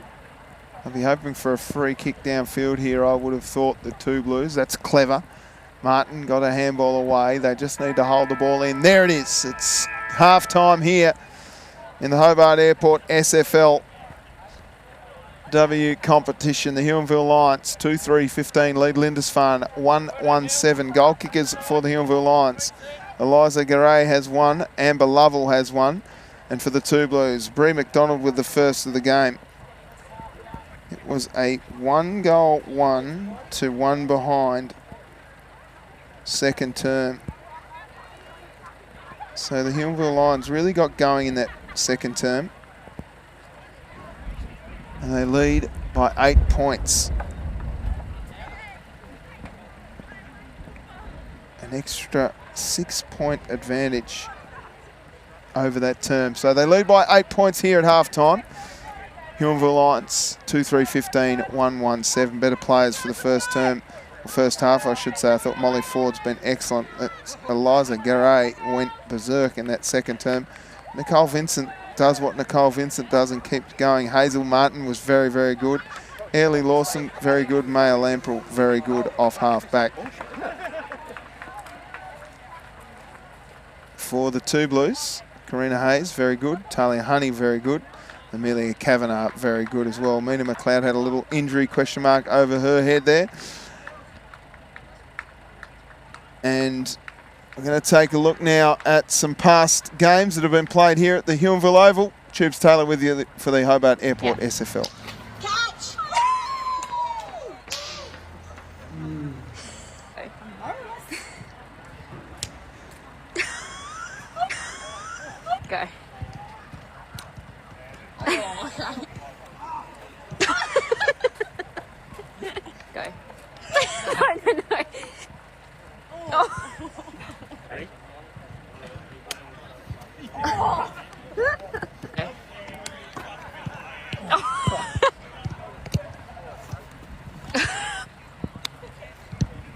I'll be hoping for a free kick downfield here, I would have thought, the 2 Blues. That's clever. Martin got a handball away. They just need to hold the ball in. There it is. It's half time here in the Hobart Airport SFL W competition. The Huonville Lions 2-3-15 lead Lindisfarne 1-1-7. Goal kickers for the Huonville Lions. Eliza Garay has one. Amber Lovell has one. And for the 2 Blues, Bree McDonald with the first of the game. It was a 1-goal 1-1 behind second term. So the Huonville Lions really got going in that second term. And they lead by 8 points. An extra 6-point advantage over that term. So they lead by 8 points here at halftime. Huonville Lions 2-3-15, 1-1-7. Better players for the first term, or first half, I should say. I thought Molly Ford's been excellent. Eliza Garay went berserk in that second term. Nicole Vincent does what Nicole Vincent does and keeps going. Hazel Martin was very, very good. Airlie Lawson, very good. Maya Lamprell, very good off half back. For the 2 Blues, Karina Hayes, very good. Talia Honey, very good. Amelia Kavanagh, very good as well. Mina McLeod had a little injury question mark over her head there. And we're going to take a look now at some past games that have been played here at the Huonville Oval. Tubes Taylor with you for the Hobart Airport SFL. Catch! Go. Go. No.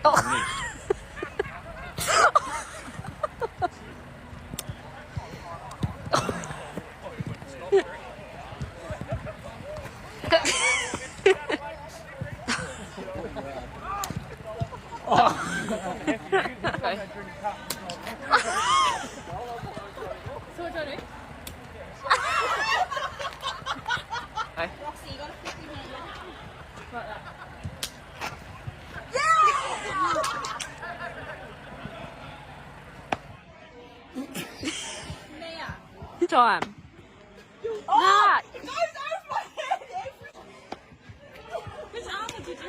Oh. Ready? Time. Oh, it goes over my head. Which arm did you do?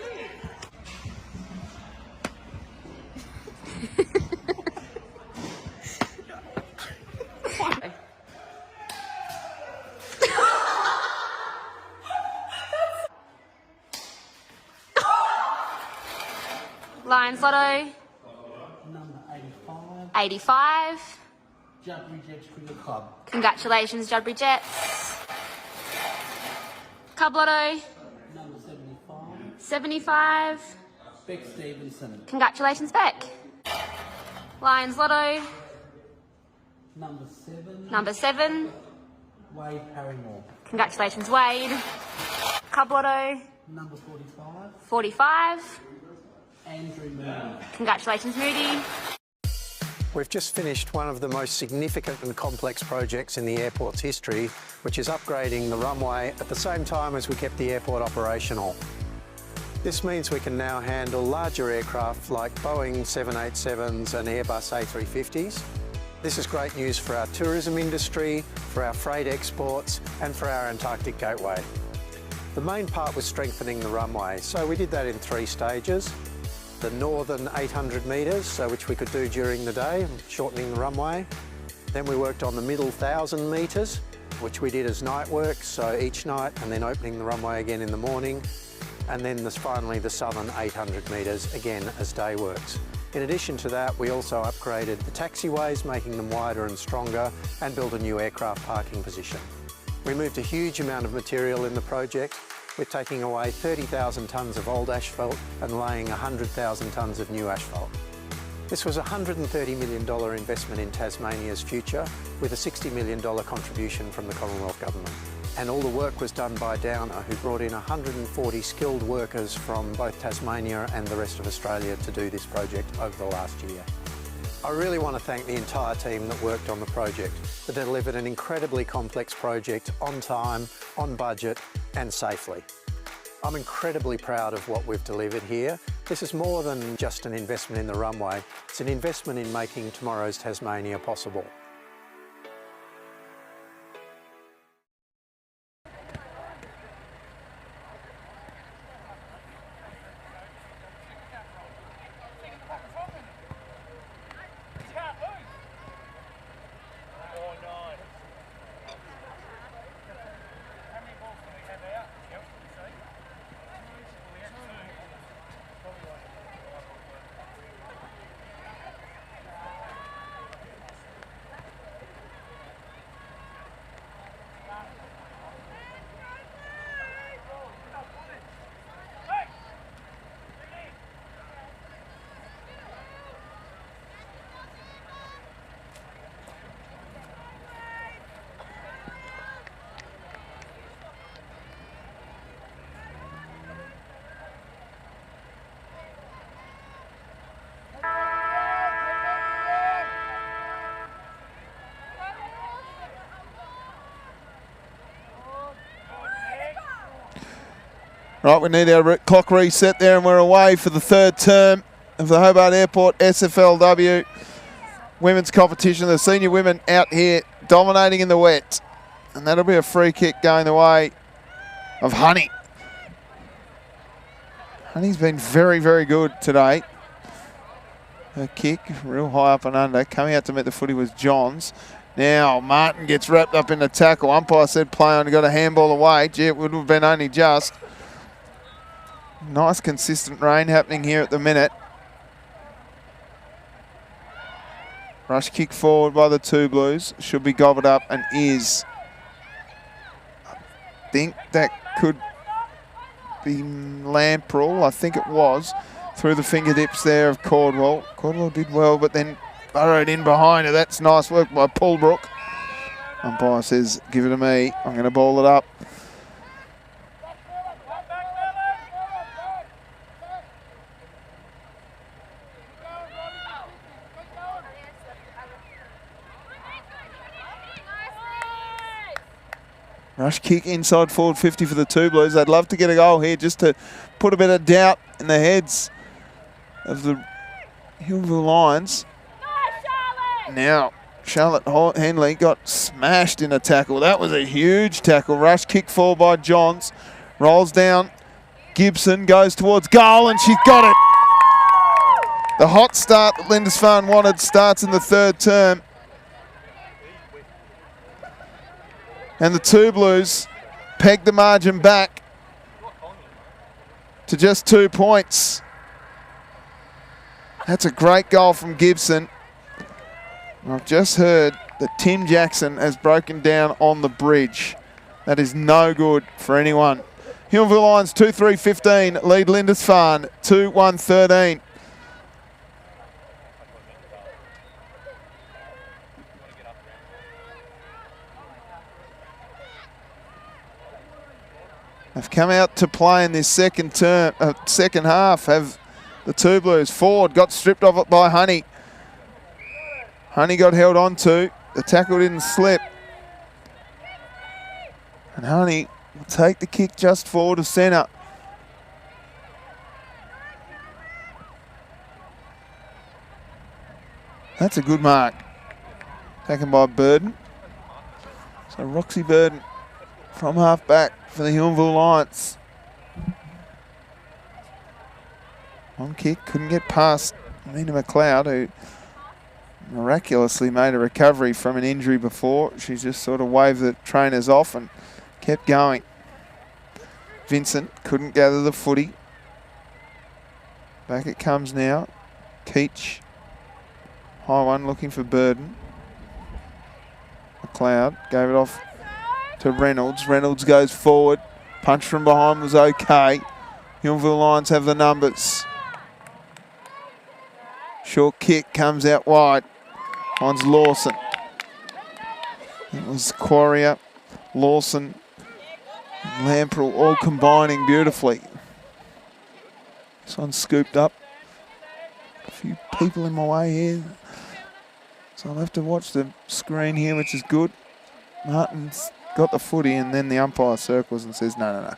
Lions Lotto. Number 85. 85. Judbury Jets Cricket Club. Congratulations, Judbury Jets. Cub Lotto. Number 75. 75. Beck Stevenson. Congratulations, Beck. Lions Lotto. Number 7. Number 7. Wade Parrymore. Congratulations, Wade. Cub Lotto. Number 45. 45. Andrew Moody. Congratulations, Moody. We've just finished one of the most significant and complex projects in the airport's history, which is upgrading the runway at the same time as we kept the airport operational. This means we can now handle larger aircraft like Boeing 787s and Airbus A350s. This is great news for our tourism industry, for our freight exports and for our Antarctic gateway. The main part was strengthening the runway, so we did that in 3 stages. The northern 800 metres, which we could do during the day, shortening the runway. Then we worked on the middle 1,000 metres, which we did as night work, so each night, and then opening the runway again in the morning. And then finally the southern 800 metres, again as day works. In addition to that, we also upgraded the taxiways, making them wider and stronger, and built a new aircraft parking position. We moved a huge amount of material in the project. We're taking away 30,000 tonnes of old asphalt and laying 100,000 tonnes of new asphalt. This was a $130 million investment in Tasmania's future, with a $60 million contribution from the Commonwealth Government. And all the work was done by Downer, who brought in 140 skilled workers from both Tasmania and the rest of Australia to do this project over the last year. I really want to thank the entire team that worked on the project, that delivered an incredibly complex project on time, on budget and safely. I'm incredibly proud of what we've delivered here. This is more than just an investment in the runway, it's an investment in making tomorrow's Tasmania possible. Right, we need our clock reset there, and we're away for the third term of the Hobart Airport SFLW women's competition. The senior women out here dominating in the wet. And that'll be a free kick going the way of Honey. Honey's been very, very good today. Her kick, real high up and under. Coming out to meet the footy was Johns. Now Martin gets wrapped up in the tackle. Umpire said play on, got a handball away. Gee, it would have been only just. Nice consistent rain happening here at the minute. Rush kick forward by the two Blues. Should be gobbled up and is. I think that could be Lamprell. I think it was. Through the fingertips there of Caldwell. Caldwell did well, but then burrowed in behind her. That's nice work by Pullbrook. Umpire says, give it to me. I'm going to ball it up. Rush kick inside forward 50 for the two Blues. They'd love to get a goal here just to put a bit of doubt in the heads of the Huonville Lions. Now, Charlotte Henley got smashed in a tackle. That was a huge tackle. Rush kick forward by Johns. Rolls down. Gibson goes towards goal and she's got it. The hot start that Lindisfarne wanted starts in the third term. And the two Blues peg the margin back to just 2 points. That's a great goal from Gibson. I've just heard that Tim Jackson has broken down on the bridge. That is no good for anyone. Huonville Lions 2-3-15, lead Lindisfarne 2-1-13. They've come out to play in this second half. Have the two Blues. Ford got stripped of it by Honey. Honey got held on to. The tackle didn't slip. And Honey will take the kick just forward of centre. That's a good mark. Taken by Burden. So Roxy Burden from half back for the Huonville Lions. On kick, couldn't get past Nina McLeod, who miraculously made a recovery from an injury before. She just sort of waved the trainers off and kept going. Vincent couldn't gather the footy. Back it comes now. Keach. High one looking for Burden. McLeod gave it off to Reynolds. Reynolds goes forward. Punch from behind was okay. Huonville Lions have the numbers. Short kick comes out wide. Finds Lawson. It was Quarrier, Lawson, and Lamprell all combining beautifully. This one's scooped up. A few people in my way here. So I'll have to watch the screen here, which is good. Martin's got the footy and then the umpire circles and says, no.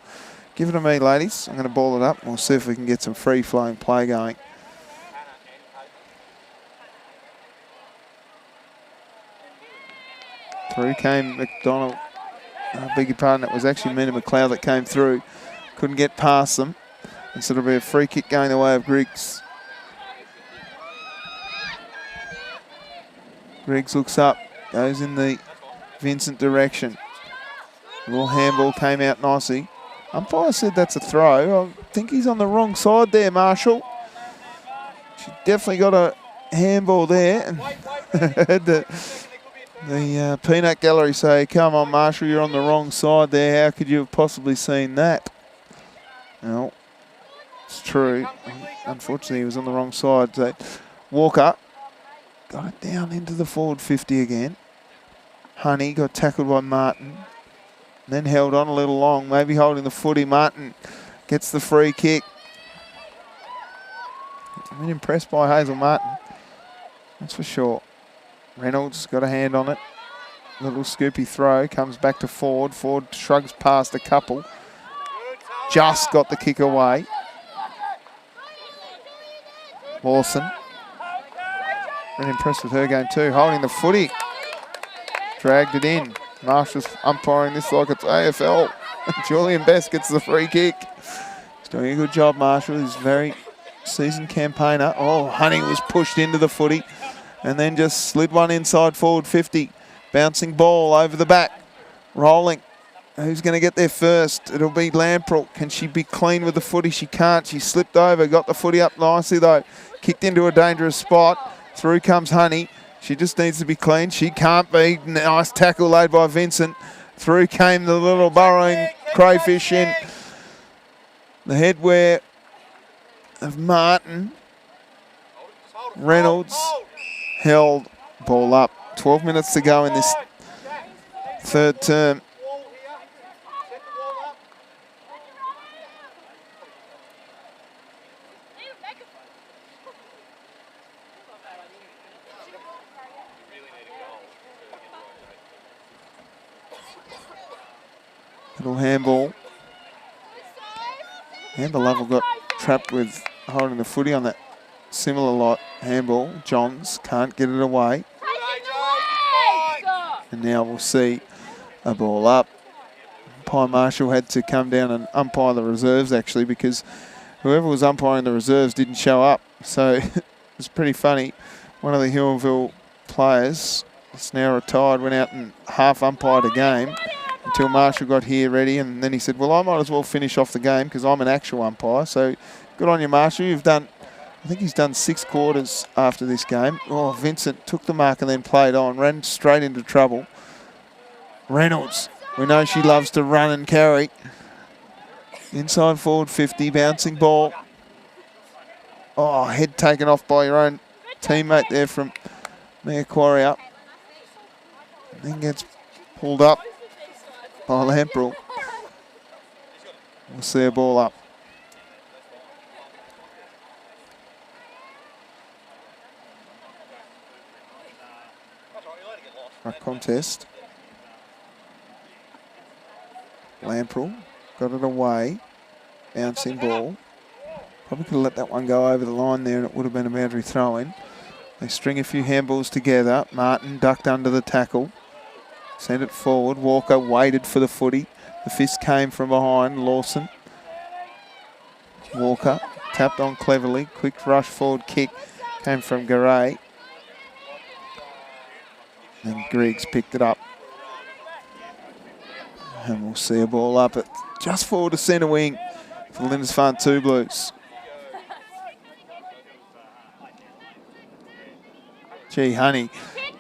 Give it to me, ladies. I'm going to ball it up. We'll see if we can get some free-flowing play going. Through came McDonald. I beg your pardon, it was actually Mina McLeod that came through. Couldn't get past them. And so it'll be a free kick going the way of Griggs. Griggs looks up, goes in the Vincent direction. A little handball came out nicely. Umpire said that's a throw. I think he's on the wrong side there, Marshall. She definitely got a handball there. And the peanut gallery say, come on, Marshall, you're on the wrong side there. How could you have possibly seen that? No, it's true. Unfortunately, he was on the wrong side. So Walker got it down into the forward 50 again. Honey got tackled by Martin. Then held on a little long, maybe holding the footy. Martin gets the free kick. I've been impressed by Hazel Martin, that's for sure. Reynolds got a hand on it. Little scoopy throw, comes back to Ford. Ford shrugs past a couple. just got the kick away. Lawson. Been impressed with her game too. Holding the footy. Dragged it in. Marshall's umpiring this like it's AFL. Julian Best gets the free kick. He's doing a good job, Marshall. He's a very seasoned campaigner. Oh, Honey was pushed into the footy and then just slid one inside forward 50. Bouncing ball over the back. Rolling. Who's going to get there first? It'll be Lamprell. Can she be clean with the footy? She can't. She slipped over. Got the footy up nicely though. Kicked into a dangerous spot. Through comes Honey. She just needs to be clean. She can't be. Nice tackle laid by Vincent. Through came the little burrowing crayfish in. The headwear of Martin. Reynolds held ball up. 12 minutes to go in this third term. Little handball. Amber Lovell got trapped with holding the footy on that similar lot. Handball. Johns can't get it away. And now we'll see a ball up. Umpire Marshall had to come down and umpire the reserves actually because whoever was umpiring the reserves didn't show up. So it's pretty funny. One of the Huonville players, that's now retired, went out and half umpired a game until Marshall got here ready, and then he said, well, I might as well finish off the game because I'm an actual umpire. So good on you, Marshall. You've done, I think he's done 6 quarters after this game. Oh, Vincent took the mark and then played on, ran straight into trouble. Reynolds, we know she loves to run and carry. Inside forward 50, bouncing ball. Oh, head taken off by your own teammate there from Mia Quarrier. Then gets pulled up by Lamprell. We'll see a ball up. A contest. Lamprell got it away. Bouncing ball. Probably could have let that one go over the line there and it would have been a boundary throw-in. They string a few handballs together. Martin ducked under the tackle. Sent it forward. Walker waited for the footy. The fist came from behind. Lawson. Walker tapped on cleverly. Quick rush forward kick came from Garay. And Griggs picked it up. And we'll see a ball up at just forward to centre wing for the Lindisfarne 2 Blues. Gee, Honey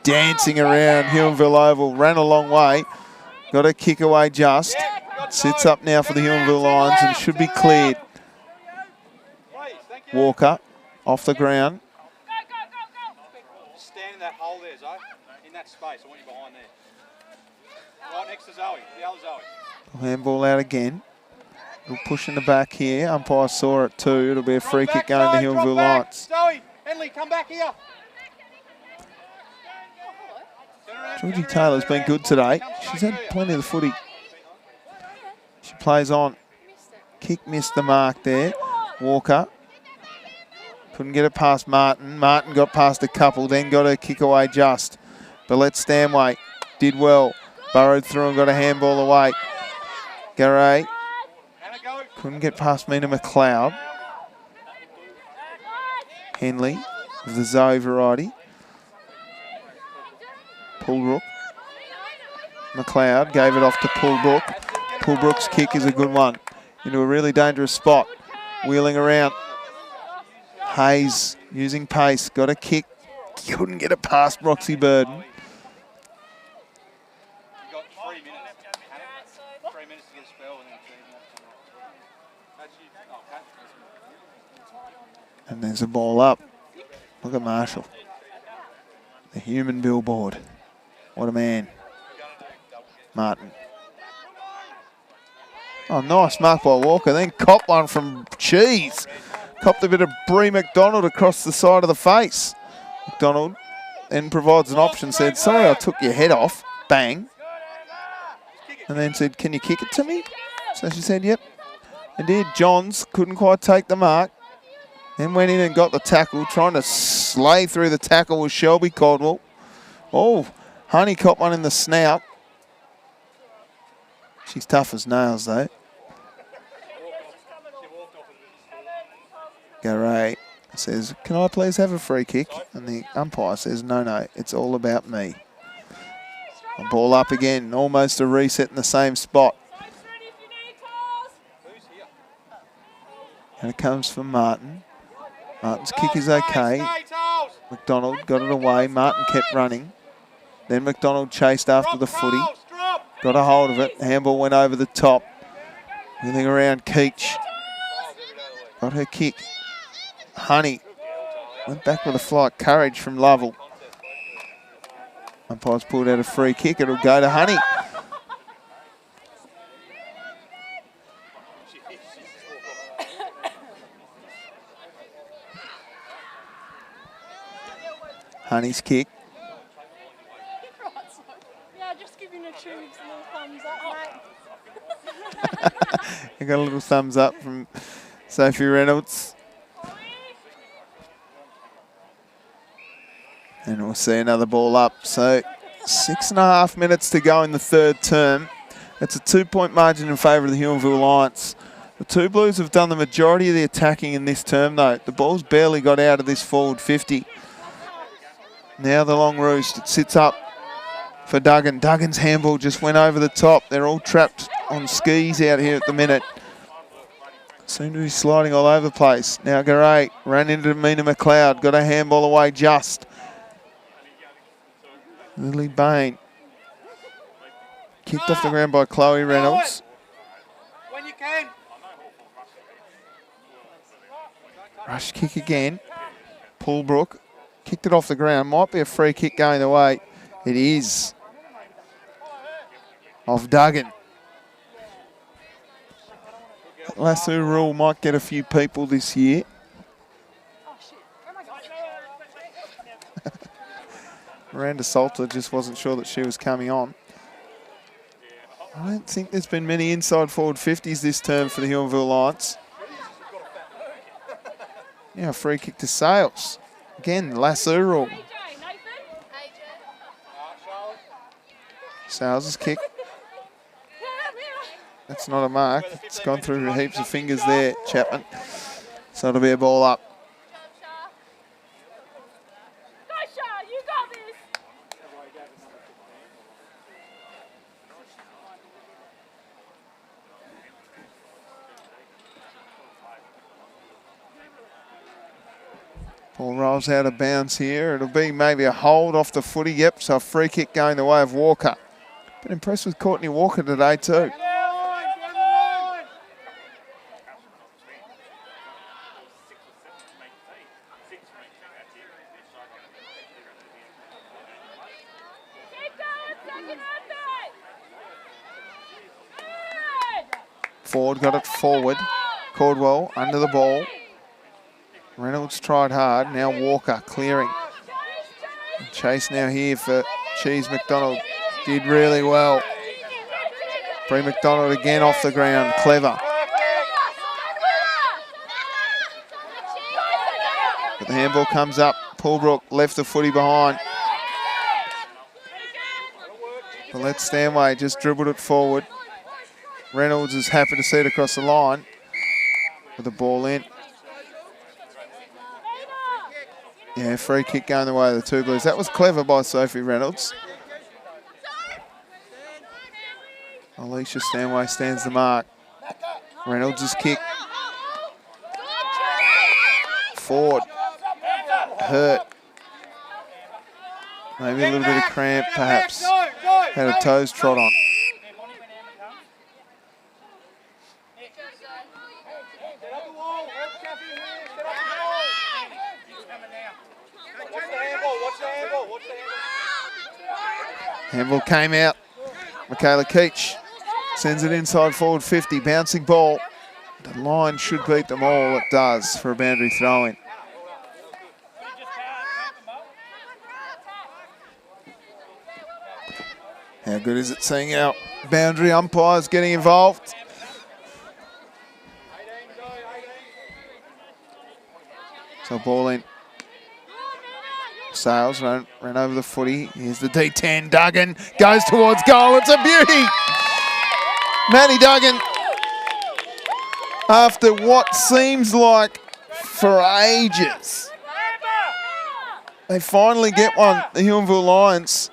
dancing around Huonville Oval, ran a long way, got a kick away just, sits up now for the Huonville Lions and should be cleared. Walker off the ground. Stand in that hole there, Zoe, in that space. I want you behind there. Right next to Zoe, the other Zoe. Handball out again. Little push in the back here. Umpire saw it too. It'll be a free kick going to Huonville Lions. Zoe, Henley, come back here. Georgie Taylor's been good today. She's had plenty of the footy. She plays on. Kick missed the mark there. Walker. Couldn't get it past Martin. Martin got past a couple, then got a kick away just. Billette Stanway did well. Burrowed through and got a handball away. Garay. Couldn't get past Mina McLeod. Henley of the Zoe variety. Pullbrook. McLeod gave it off to Pullbrook. Pullbrook's kick is a good one. Into a really dangerous spot. Wheeling around. Hayes using pace. Got a kick. Couldn't get it past Roxy Burden. You've got 3 minutes. 3 minutes to get a spell and then And there's a ball up. Look at Marshall. The human billboard. What a man. Martin. Oh, nice mark by Walker. Then cop one from Cheese. Copped a bit of Brie McDonald across the side of the face. McDonald then provides an option, said, sorry, I took your head off. Bang. And then said, can you kick it to me? So she said, yep. And did. Johns couldn't quite take the mark. Then went in and got the tackle, trying to slay through the tackle with Shelby Caldwell. Oh, Honey caught one in the snout. She's tough as nails, though. Garay says, can I please have a free kick? And the umpire says, no, it's all about me. A ball up again, almost a reset in the same spot. And it comes from Martin. Martin's kick is okay. McDonald got it away. Martin kept running. Then McDonald chased after the footy. Got a hold of it. Handball went over the top. Wheeling around Keach. Got her kick. Honey went back with a flight. Courage from Lovell. Umpire's pulled out a free kick. It'll go to Honey. Honey's kick. Yeah, just giving the tubes a little thumbs up, mate. I got a little thumbs up from Sophie Reynolds. And we'll see another ball up. So 6.5 minutes to go in the third term. It's a 2-point margin in favour of the Huonville Lions. The two Blues have done the majority of the attacking in this term, though. The ball's barely got out of this forward 50. Now the long roost. It sits up for Duggan. Duggan's handball just went over the top. They're all trapped on skis out here at the minute. Seem to be sliding all over the place. Now Garay ran into Mina McLeod. Got a handball away just. Lily Bain. Kicked off the ground by Chloe Reynolds. When you can. Rush kick again. Pullbrook. Kicked it off the ground. Might be a free kick going the way. It is. Of Duggan. That lasso rule might get a few people this year. Miranda Salter just wasn't sure that she was coming on. I don't think there's been many inside forward 50s this term for the Huonville Lions. Now a free kick to Sales. Again, lasso rule. Sales' kick. That's not a mark. It's gone through heaps of fingers there, Chapman. So it'll be a ball up. Ball rolls out of bounds here. It'll be maybe a hold off the footy. Yep, so a free kick going the way of Walker. Been impressed with Courtney Walker today too. Ford got it forward. Caldwell under the ball. Reynolds tried hard. Now Walker clearing. Chase now here for Cheese McDonald. Did really well. Bree McDonald again off the ground. Clever. But the handball comes up. Pullbrook left the footy behind. Colette Stanway just dribbled it forward. Reynolds is happy to see it across the line with the ball in. Yeah, free kick going the way of the two Blues. That was clever by Sophie Reynolds. Alicia Stanway stands the mark. Reynolds' kick. Ford. Hurt. Maybe a little bit of cramp, perhaps. Had a toes trot on. Handball came out. Michaela Keach sends it inside forward 50. Bouncing ball. The line should beat them all. It does for a boundary throw-in. How good is it seeing our boundary umpires getting involved? So ball in. Sales ran over the footy. Here's the D10. Duggan goes towards goal. It's a beauty. Maddie Duggan, after what seems like for ages, they finally get one, the Huonville Lions.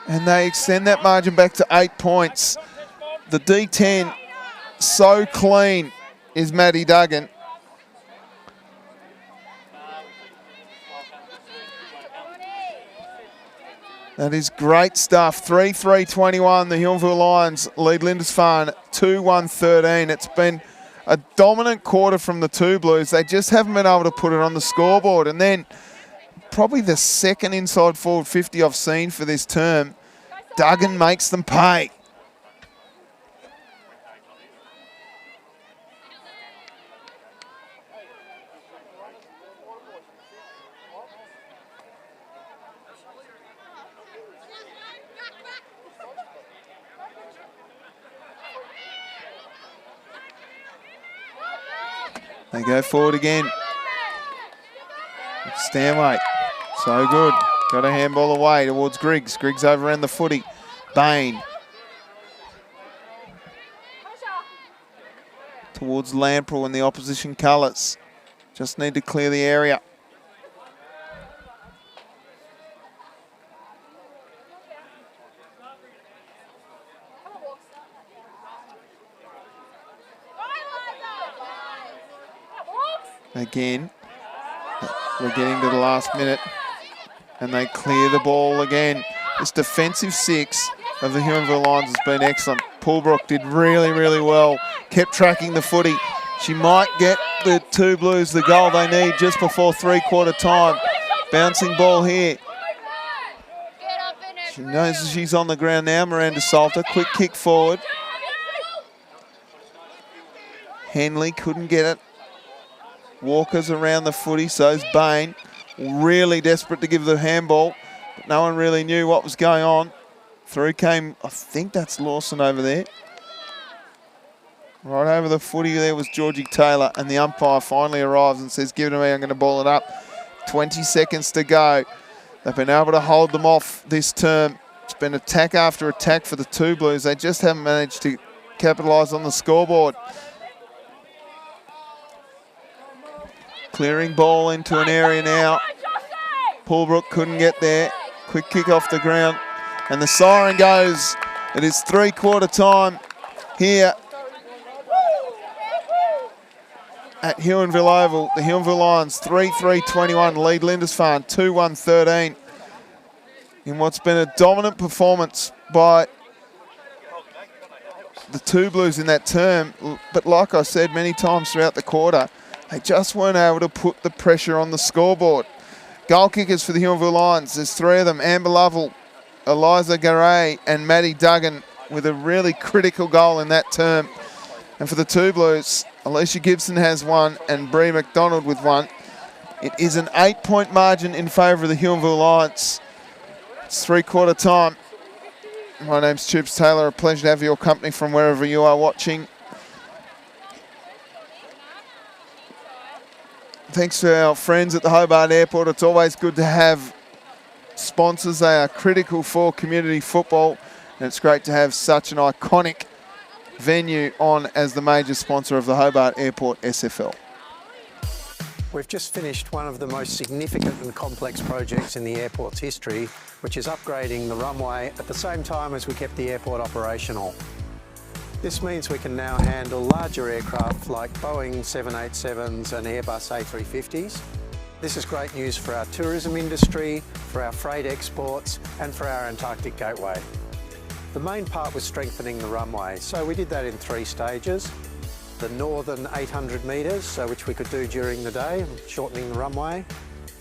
And they extend that margin back to 8 points. The D10, so clean, is Maddie Duggan. That is great stuff. 3-3-21. The Huonville Lions lead Lindisfarne 2-1-13. It's been a dominant quarter from the Two Blues. They just haven't been able to put it on the scoreboard. And then probably the second inside forward 50 I've seen for this term, Duggan makes them pay. They go forward again. Stanway, so good. Got a handball away towards Griggs. Griggs over around the footy. Bain. Towards Lamprell in the opposition colours. Just need to clear the area. Again, we're getting to the last minute and they clear the ball again. This defensive six of the Huonville Lions has been excellent. Poolbrook did really, really well, kept tracking the footy. She might get the Two Blues the goal they need just before three-quarter time. Bouncing ball here. She knows she's on the ground now, Miranda Salter. Quick kick forward. Henley couldn't get it. Walker's around the footy, so's Bain. Really desperate to give the handball, but no one really knew what was going on. Through came, I think that's Lawson over there. Right over the footy there was Georgie Taylor, and the umpire finally arrives and says, give it to me, I'm going to ball it up. 20 seconds to go. They've been able to hold them off this term. It's been attack after attack for the Two Blues. They just haven't managed to capitalise on the scoreboard. Clearing ball into an area now. Poolbrook couldn't get there. Quick kick off the ground. And the siren goes. It is three-quarter time here at Huonville Oval. The Huonville Lions 3-3-21 lead Lindisfarne 2-1-13 in what's been a dominant performance by the Two Blues in that term. But like I said many times throughout the quarter, they just weren't able to put the pressure on the scoreboard. Goal kickers for the Huonville Lions. There's three of them. Amber Lovell, Eliza Garay and Maddie Duggan with a really critical goal in that term. And for the Two Blues, Alicia Gibson has one and Bree McDonald with one. It is an 8-point margin in favour of the Huonville Lions. It's three-quarter time. My name's Tubes Taylor. A pleasure to have your company from wherever you are watching. Thanks to our friends at the Hobart Airport. It's always good to have sponsors. They are critical for community football, and it's great to have such an iconic venue on as the major sponsor of the Hobart Airport SFL. We've just finished one of the most significant and complex projects in the airport's history, which is upgrading the runway at the same time as we kept the airport operational. This means we can now handle larger aircraft like Boeing 787s and Airbus A350s. This is great news for our tourism industry, for our freight exports and for our Antarctic gateway. The main part was strengthening the runway, so we did that in 3 stages. The northern 800 metres, which we could do during the day, shortening the runway.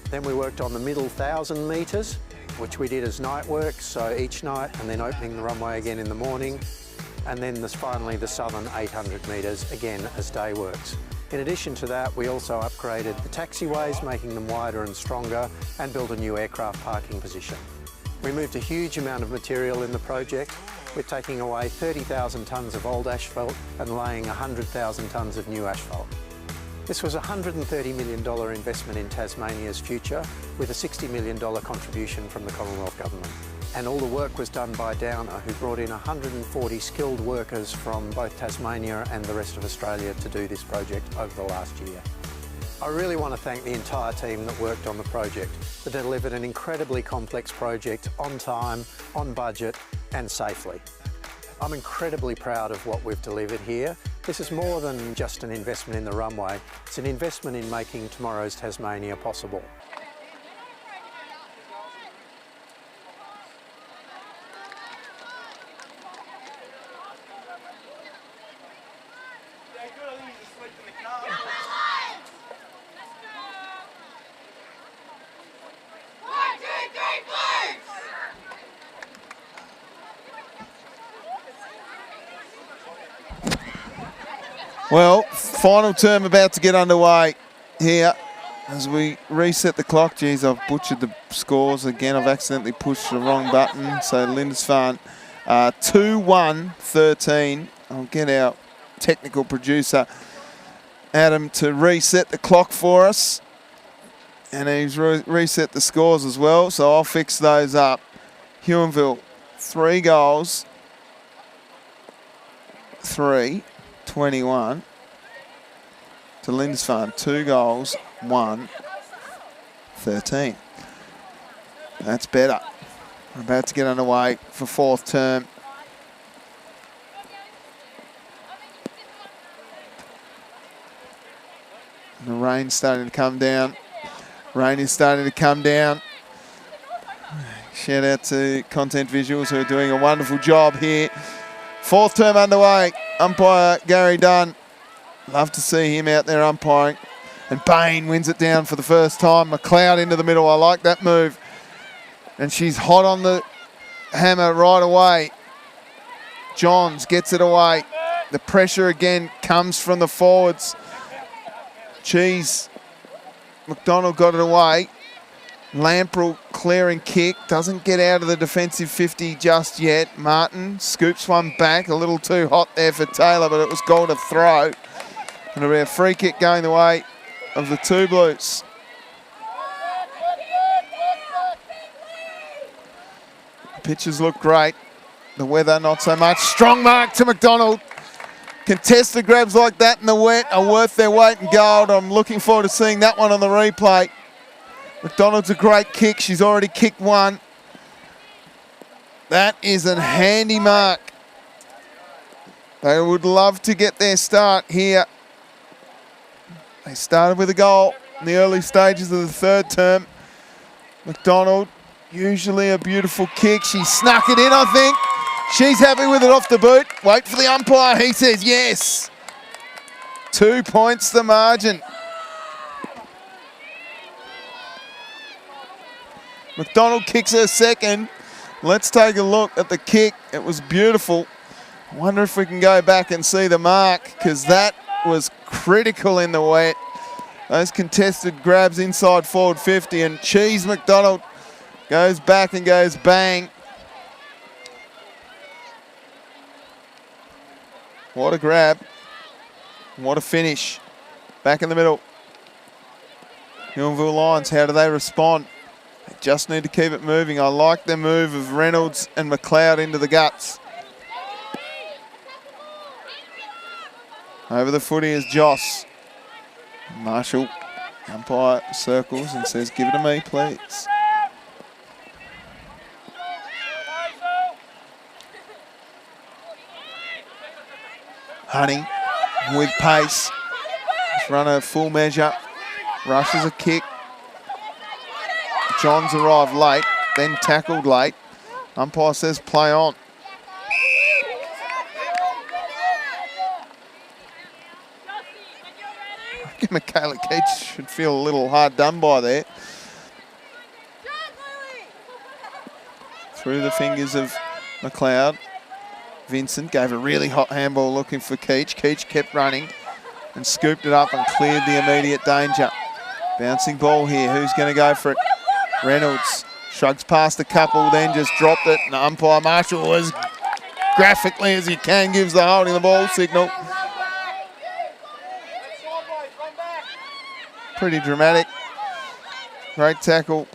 Then we worked on the middle 1,000 metres, which we did as night work, so each night, and then opening the runway again in the morning. And then finally the southern 800 metres, again as day works. In addition to that, we also upgraded the taxiways, making them wider and stronger, and built a new aircraft parking position. We moved a huge amount of material in the project. We're taking away 30,000 tonnes of old asphalt and laying 100,000 tonnes of new asphalt. This was a $130 million investment in Tasmania's future with a $60 million contribution from the Commonwealth Government. And all the work was done by Downer, who brought in 140 skilled workers from both Tasmania and the rest of Australia to do this project over the last year. I really want to thank the entire team that worked on the project, that delivered an incredibly complex project on time, on budget and safely. I'm incredibly proud of what we've delivered here. This is more than just an investment in the runway, it's an investment in making tomorrow's Tasmania possible. Well, final term about to get underway here as we reset the clock. Geez, I've butchered the scores again. I've accidentally pushed the wrong button. So Lindisfarne 2-1-13. I'll get our technical producer Adam to reset the clock for us. And he's reset the scores as well, so I'll fix those up. Huonville, 3 goals, 3-21 to Lindisfarne, 2 goals, 1-13. That's better. We're about to get underway for 4th term. The rain's starting to come down. Rain is starting to come down. Shout out to Content Visuals who are doing a wonderful job here. 4th term underway. Umpire Gary Dunn. Love to see him out there umpiring. And Bain wins it down for the first time. McLeod into the middle. I like that move. And she's hot on the hammer right away. Johns gets it away. The pressure again comes from the forwards. Cheese. McDonald got it away. Lamprell clearing kick. Doesn't get out of the defensive 50 just yet. Martin scoops one back. A little too hot there for Taylor, but it was goal to throw. It'll be a free kick going the way of the Two Blues. The pitches look great. The weather not so much. Strong mark to McDonald. Contested grabs like that in the wet are worth their weight in gold. I'm looking forward to seeing that one on the replay. McDonald's a great kick. She's already kicked one. That is a handy mark. They would love to get their start here. They started with a goal in the early stages of the 3rd term. McDonald, usually a beautiful kick. She snuck it in, I think. She's happy with it off the boot. Wait for the umpire. He says yes. 2 points the margin. McDonald kicks her second. Let's take a look at the kick. It was beautiful. I wonder if we can go back and see the mark, because that was critical in the wet. Those contested grabs inside forward 50, and Cheese McDonald goes back and goes bang. What a grab. What a finish. Back in the middle. Huonville Lions, how do they respond? They just need to keep it moving. I like the move of Reynolds and McLeod into the guts. Over the footy is Joss. Marshall, umpire circles and says, give it to me, please. Honey with pace. Just run a full measure. Rushes a kick. Johns arrived late, then tackled late. Umpire says play on. I reckon Michaela Keats should feel a little hard done by there. Through the fingers of McLeod. Vincent gave a really hot handball looking for Keach. Keach kept running and scooped it up and cleared the immediate danger. Bouncing ball here. Who's going to go for it? Reynolds shrugs past a couple, then just dropped it. And umpire Marshall, as graphically as he can, gives the holding the ball signal. Pretty dramatic. Great tackle.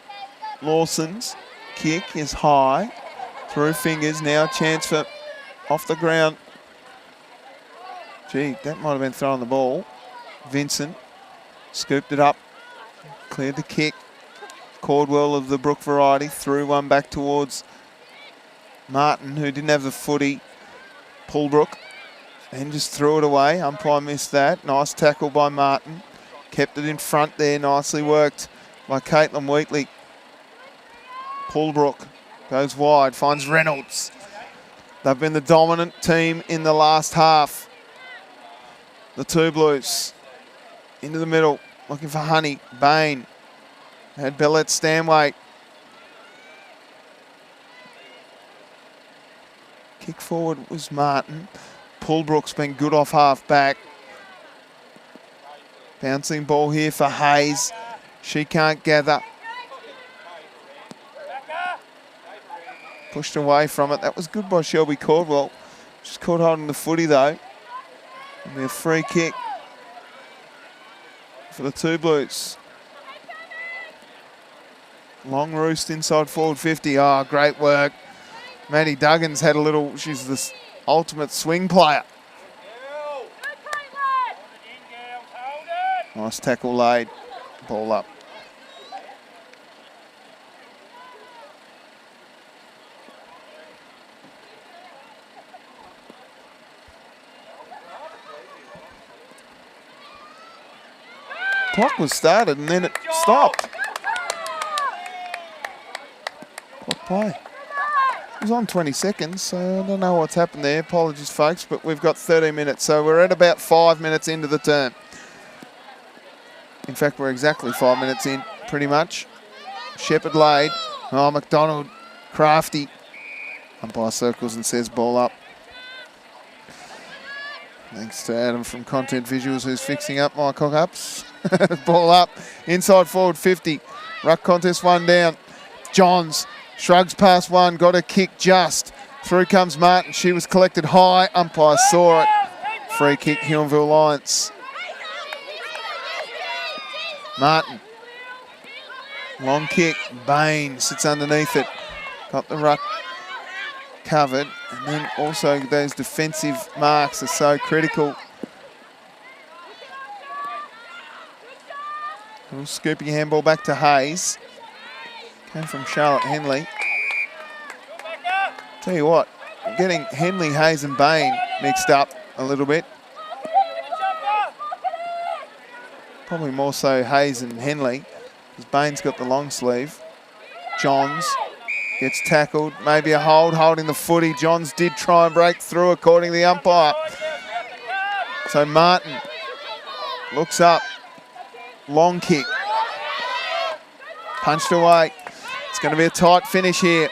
Lawson's kick is high. Through fingers. Now chance for off the ground. Gee, that might have been throwing the ball. Vincent scooped it up. Cleared the kick. Caldwell of the Brook variety threw one back towards Martin, who didn't have the footy. Pullbrook. And just threw it away. Umpire missed that. Nice tackle by Martin. Kept it in front there. Nicely worked by Caitlin Wheatley. Pullbrook goes wide. Finds Reynolds. They've been the dominant team in the last half. The two Blues. Into the middle. Looking for Honey. Bain. Had Bellette Stanway. Kick forward was Martin. Pullbrook's been good off half back. Bouncing ball here for Hayes. She can't gather. Pushed away from it. That was good by Shelby Caldwell. Just caught holding the footy though. It'll be a free kick for the two Blues. Long roost inside forward 50. Oh, great work. Maddie Duggan's had a little, she's the ultimate swing player. Nice tackle laid. Ball up. Clock was started and then it stopped. Clock play. It was on 20 seconds, so I don't know what's happened there. Apologies, folks, but we've got 13 minutes, so we're at about 5 minutes into the term. In fact, we're exactly 5 minutes in, pretty much. Shepherd laid. Oh, McDonald, crafty. Umpire circles and says ball up. Thanks to Adam from Content Visuals who's fixing up my cock-ups. Ball up, inside forward 50. Ruck contest one down. Johns shrugs past one, got a kick just. Through comes Martin, she was collected high. Umpire saw it. Free kick, Huonville Lions. Martin. Long kick, Bain sits underneath it. Got the ruck covered. And then also those defensive marks are so critical. A little scoopy handball back to Hayes. Came from Charlotte Henley. Tell you what, I'm getting Henley, Hayes and Bain mixed up a little bit. Probably more so Hayes and Henley, because Bain's got the long sleeve. Johns gets tackled, maybe a hold, holding the footy. Johns did try and break through according to the umpire. So Martin looks up, long kick, punched away. It's going to be a tight finish here.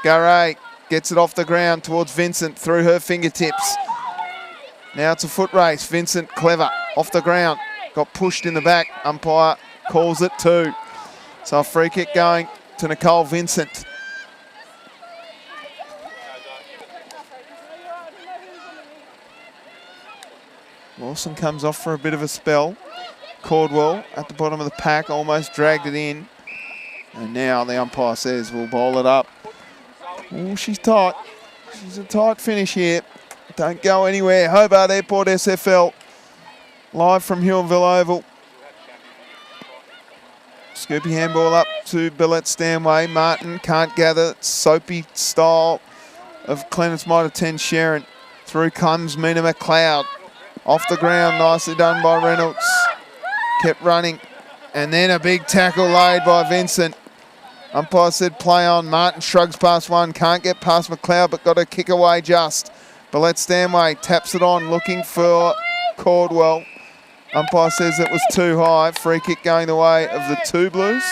Garay gets it off the ground towards Vincent through her fingertips. Now it's a foot race. Vincent clever, off the ground. Got pushed in the back. Umpire calls it too. So a free kick going to Nicole Vincent. Lawson comes off for a bit of a spell. Caldwell at the bottom of the pack, almost dragged it in. And now the umpire says we'll bowl it up. Oh, she's tight. She's a tight finish here. Don't go anywhere. Hobart Airport SFL. Live from Huonville Oval. Scoopy handball up to Bellette Stanway. Martin can't gather. Soapy style of Clements might attend Sharon. Through comes Mina McLeod. Off the ground, nicely done by Reynolds. Kept running. And then a big tackle laid by Vincent. Umpire said play on. Martin shrugs past one. Can't get past McLeod, but got a kick away just. Bellette Stanway taps it on, looking for Caldwell. Umpire says it was too high. Free kick going the way of the two Blues.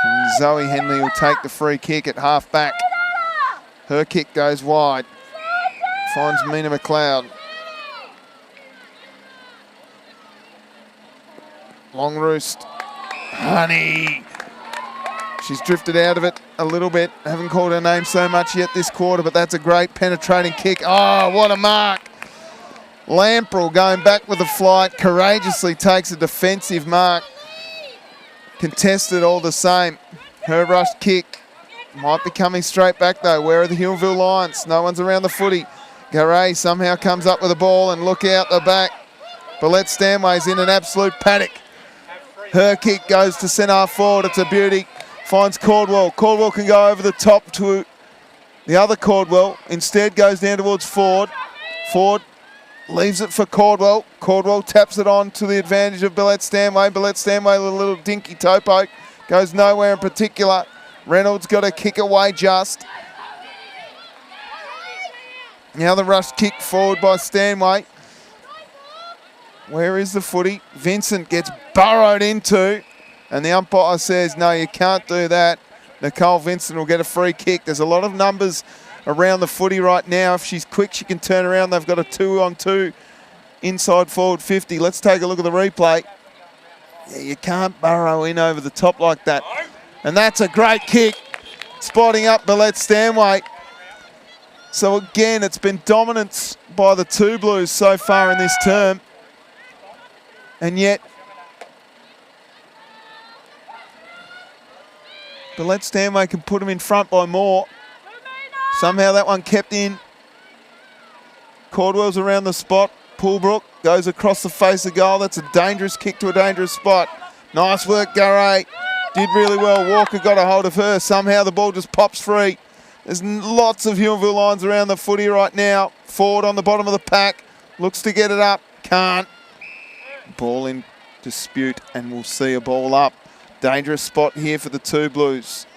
And Zoe Henley will take the free kick at half back. Her kick goes wide. Finds Mina McLeod. Long roost. Honey. She's drifted out of it a little bit. Haven't called her name so much yet this quarter, but that's a great penetrating kick. Oh, what a mark. Lamprell going back with the flight, courageously takes a defensive mark. Contested all the same. Her rush kick might be coming straight back though. Where are the Huonville Lions? No one's around the footy. Garay somehow comes up with the ball and look out the back. Billette Stanway's in an absolute panic. Her kick goes to centre half forward. It's a beauty. Finds Caldwell. Caldwell can go over the top to the other Caldwell. Instead goes down towards Ford. Ford leaves it for Caldwell. Caldwell taps it on to the advantage of Billette Stanway. Billette Stanway with a little dinky toe poke. Goes nowhere in particular. Reynolds got a kick away just. Now the rush kick forward by Stanway. Where is the footy? Vincent gets burrowed into, and the umpire says, no, you can't do that. Nicole Vincent will get a free kick. There's a lot of numbers around the footy right now. If she's quick, she can turn around. They've got a 2-on-2 inside forward 50. Let's take a look at the replay. Yeah, you can't burrow in over the top like that. And that's a great kick, spotting up Billette Stanway. So again, it's been dominance by the two Blues so far in this term. And yet, Billette Stanway can put them in front by more. Somehow that one kept in. Caldwell's around the spot. Poolbrook goes across the face of goal. That's a dangerous kick to a dangerous spot. Nice work, Garay. Did really well. Walker got a hold of her. Somehow the ball just pops free. There's lots of Huonville lines around the footy right now. Ford on the bottom of the pack. Looks to get it up. Can't. Ball in dispute, and we'll see a ball up. Dangerous spot here for the two Blues.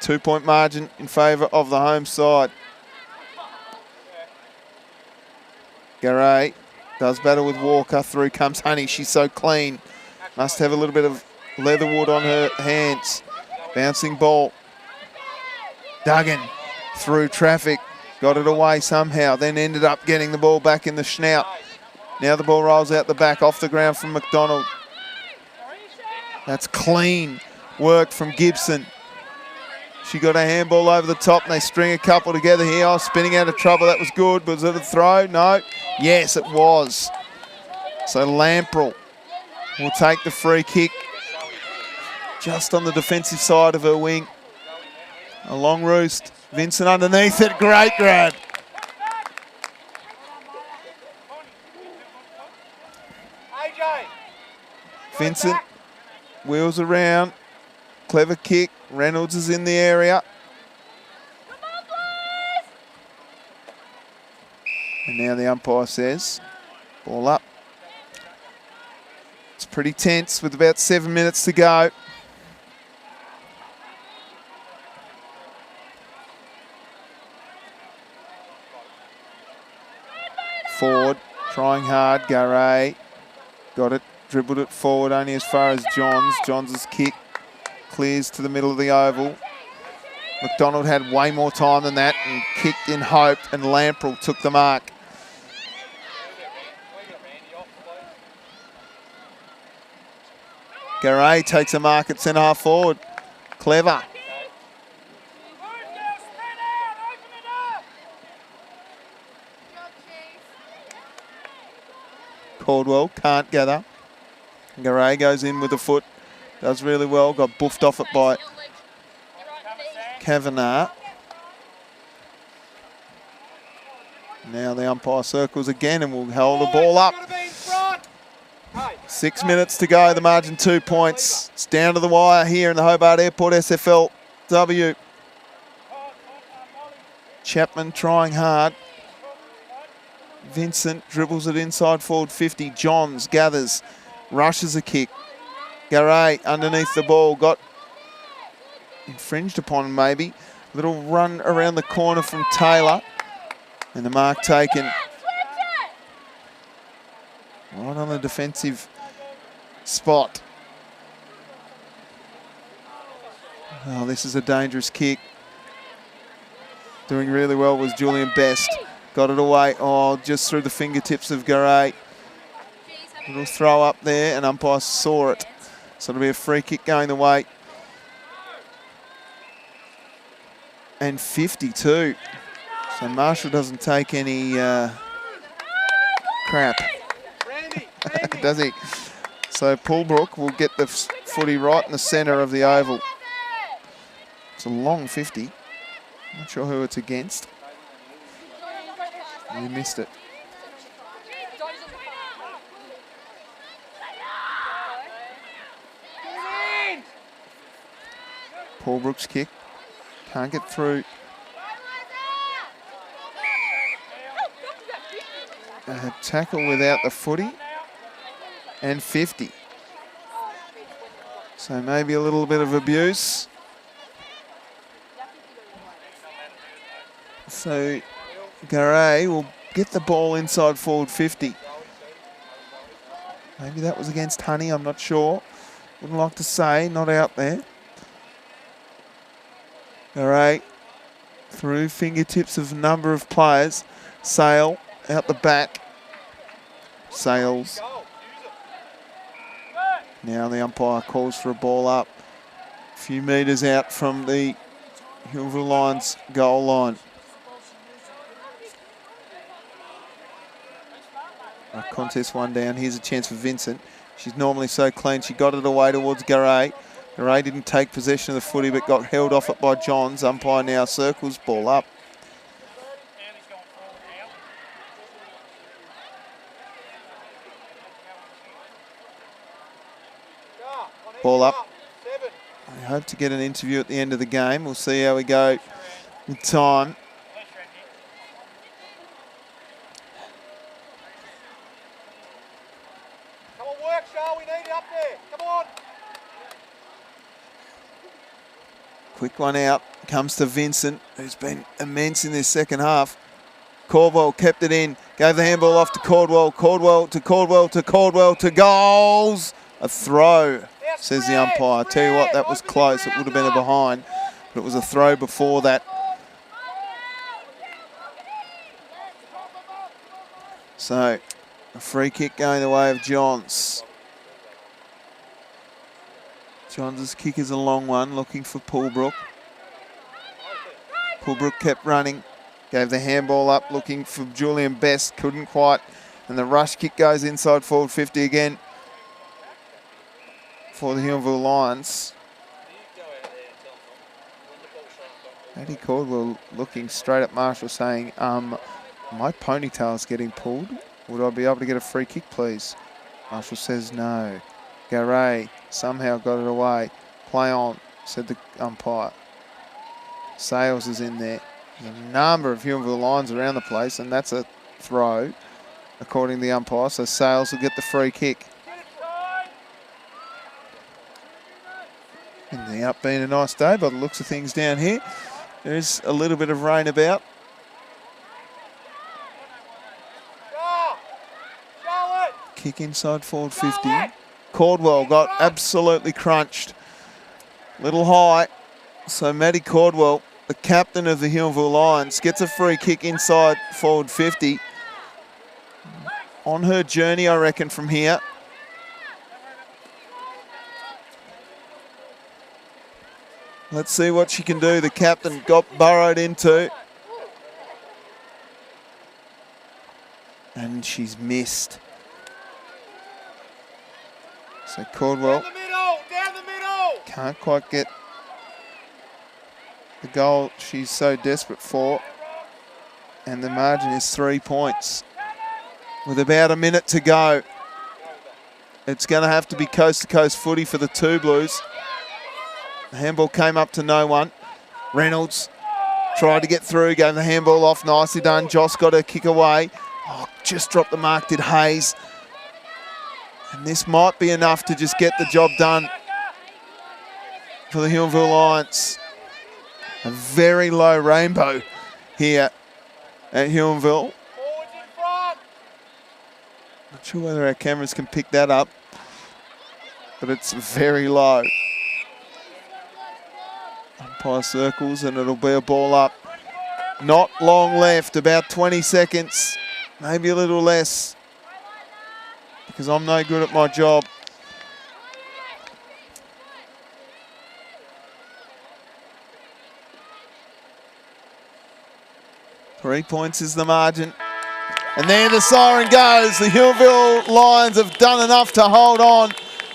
2-point margin in favour of the home side. Garay does battle with Walker. Through comes Honey. She's so clean. Must have a little bit of leatherwood on her hands. Bouncing ball. Duggan through traffic. Got it away somehow. Then ended up getting the ball back in the snout. Now the ball rolls out the back, off the ground from McDonald. That's clean work from Gibson. She got a handball over the top, and they string a couple together here. Oh, spinning out of trouble. That was good. Was it a throw? No. Yes, it was. So Lamprell will take the free kick just on the defensive side of her wing. A long roost. Vincent underneath it. Great grab. Vincent wheels around. Clever kick. Reynolds is in the area. And now the umpire says, ball up. It's pretty tense with about 7 minutes to go. Ford trying hard. Garay got it. Dribbled it forward only as far as Johns. Johns' kick clears to the middle of the oval. McDonald had way more time than that and kicked in hope, and Lamprell took the mark. Garay takes a mark at centre half forward. Clever. Caldwell can't gather. Garay goes in with the foot. Does really well. Got buffed off it by Kavanagh. Now the umpire circles again and will hold the ball up. 6 minutes to go. The margin 2 points. It's down to the wire here in the Hobart Airport SFLW. Chapman trying hard. Vincent dribbles it inside forward 50. Johns gathers. Rushes a kick. Garay underneath the ball. Got infringed upon maybe. Little run around the corner from Taylor. And the mark taken. Right on the defensive spot. Oh, this is a dangerous kick. Doing really well was Julian Best. Got it away. Oh, just through the fingertips of Garay. Little throw up there, and umpire saw it. So it'll be a free kick going the way. And 52. So Marshall doesn't take any crap, does he? So Pulbrook will get the footy right in the centre of the oval. It's a long 50. Not sure who it's against. We missed it. Pulbrook's kick. Can't get through. A tackle without the footy. And 50. So maybe a little bit of abuse. So Garay will get the ball inside forward 50. Maybe that was against Honey, I'm not sure. Wouldn't like to say, not out there. Garay through fingertips of a number of players. Sale out the back. Sales. Now the umpire calls for a ball up. A few metres out from the Huonville Lions goal line. A contest one down. Here's a chance for Vincent. She's normally so clean. She got it away towards Garay. Garay didn't take possession of the footy but got held off it by Johns. Umpire now circles, ball up. Ball up. I hope to get an interview at the end of the game. We'll see how we go with time. Come on, work, Charles. We need it up there. Come on. Quick one out. Comes to Vincent, who's been immense in this second half. Caldwell kept it in. Gave the handball off to Caldwell. Caldwell to Caldwell to Caldwell to goals. A throw, says the umpire. Tell you what, that was close. It would have been a behind, but it was a throw before that. So, a free kick going the way of Johns. Johns' kick is a long one, looking for Pulbrook. Pulbrook kept running, gave the handball up, looking for Julian Best, couldn't quite. And the rush kick goes inside forward 50 again for the Huonville Lions. Eddie Caldwell looking straight at Marshall saying, my ponytail's getting pulled. Would I be able to get a free kick, please? Marshall says no. Garay somehow got it away. Play on, said the umpire. Sales is in there. There's a number of Huonville Lions around the place, and that's a throw, according to the umpire. So Sales will get the free kick. Ending up being a nice day by the looks of things down here. There's a little bit of rain about. Kick inside forward 50. Caldwell got absolutely crunched. Little high. So Maddie Caldwell, the captain of the Huonville Lions, gets a free kick inside forward 50. On her journey, I reckon, from here. Let's see what she can do. The captain got burrowed into. And she's missed. So Caldwell Down the middle. can't quite get the goal she's so desperate for. And the margin is 3 points. With about a minute to go. It's going to have to be coast-to-coast footy for the two Blues. The handball came up to no one. Reynolds tried to get through, gave the handball off. Nicely done. Joss got her kick away. Oh, just dropped the mark, did Hayes. And this might be enough to just get the job done for the Huonville Lions. A very low rainbow here at Huonville. Not sure whether our cameras can pick that up, but it's very low. Umpire circles and it'll be a ball up. Not long left, about 20 seconds, maybe a little less, because I'm no good at my job. 3 points is the margin. And there the siren goes. The Huonville Lions have done enough to hold on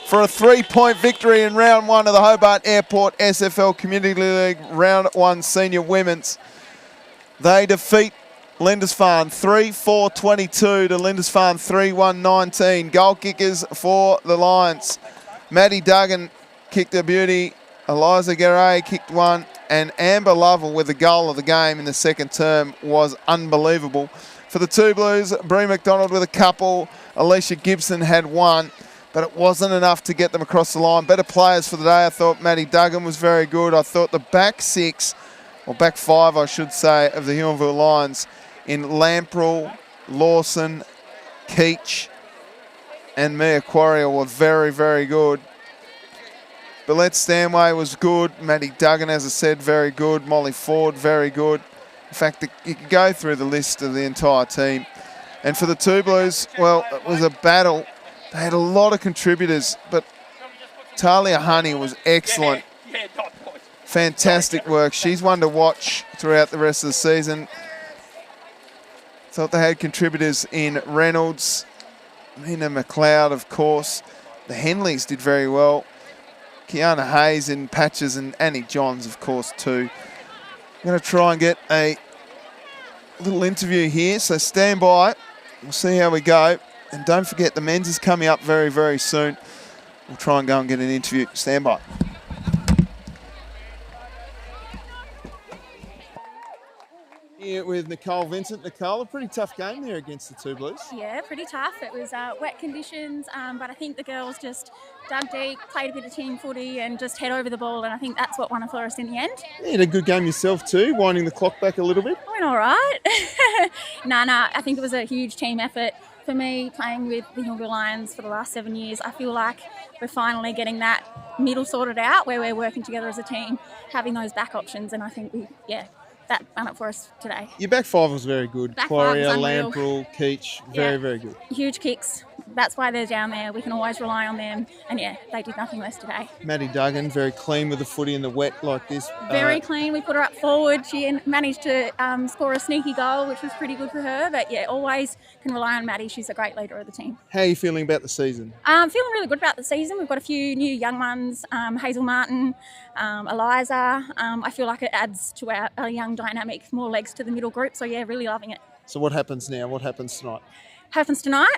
for a 3-point victory in round 1 of the Hobart Airport SFL Community League round 1 senior women's. They defeat Lindisfarne 3-4-22 to Lindisfarne 3-1-19. Goal kickers for the Lions. Maddie Duggan kicked a beauty. Eliza Garay kicked one. And Amber Lovell with the goal of the game in the second term was unbelievable. For the Two Blues, Brie McDonald with a couple. Alicia Gibson had one, but it wasn't enough to get them across the line. Better players for the day. I thought Maddie Duggan was very good. I thought the back six, or back five I should say, of the Huonville Lions in Lamprell, Lawson, Keach and Mia Quarrier were very, very good. Billette Stanway was good. Maddie Duggan, as I said, very good. Molly Ford, very good. In fact, you could go through the list of the entire team. And for the Two Blues, well, it was a battle. They had a lot of contributors, but Talia Honey was excellent. Fantastic work. She's one to watch throughout the rest of the season. Thought they had contributors in Reynolds, Nina McLeod, of course. The Henleys did very well. Kiana Hayes in patches and Annie Johns, of course, too. I'm going to try and get a little interview here, so stand by. We'll see how we go. And don't forget, the men's is coming up very, very soon. We'll try and go and get an interview. Stand by. Here with Nicole Vincent. Nicole, a pretty tough game there against the Two Blues. Yeah, pretty tough. It was wet conditions, but I think the girls just dug deep, played a bit of team footy and just head over the ball, and I think that's what won it for us in the end. You had a good game yourself too, winding the clock back a little bit. Went all right. No, I think it was a huge team effort. For me, playing with the Huonville Lions for the last 7 years, I feel like we're finally getting that middle sorted out where we're working together as a team, having those back options, and I think that won it for us today. Your back five was very good. Back five was Quarrier, unreal. Lamprell, Keach, very, very good. Huge kicks. That's why they're down there. We can always rely on them. And yeah, they did nothing less today. Maddie Duggan, very clean with the footy in the wet like this. Very clean. We put her up forward. She managed to score a sneaky goal, which was pretty good for her. But yeah, always can rely on Maddie. She's a great leader of the team. How are you feeling about the season? Feeling really good about the season. We've got a few new young ones, Hazel Martin, Eliza. I feel like it adds to our young dynamic, more legs to the middle group. So yeah, really loving it. So what happens now? What happens tonight? Happens tonight.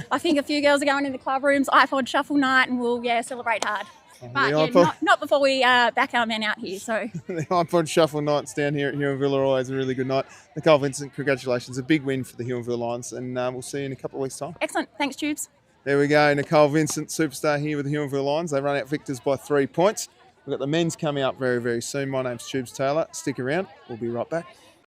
I think a few girls are going in the club rooms, iPod shuffle night, and we'll celebrate hard. But yeah, not before we back our men out here. So the iPod shuffle nights down here at Huonville are always a really good night. Nicole Vincent, congratulations. A big win for the Huonville Lions, and we'll see you in a couple of weeks' time. Excellent. Thanks, Tubes. There we go. Nicole Vincent, superstar here with the Huonville Lions. They run out victors by 3 points. We've got the men's coming up very, very soon. My name's Tubes Taylor. Stick around. We'll be right back.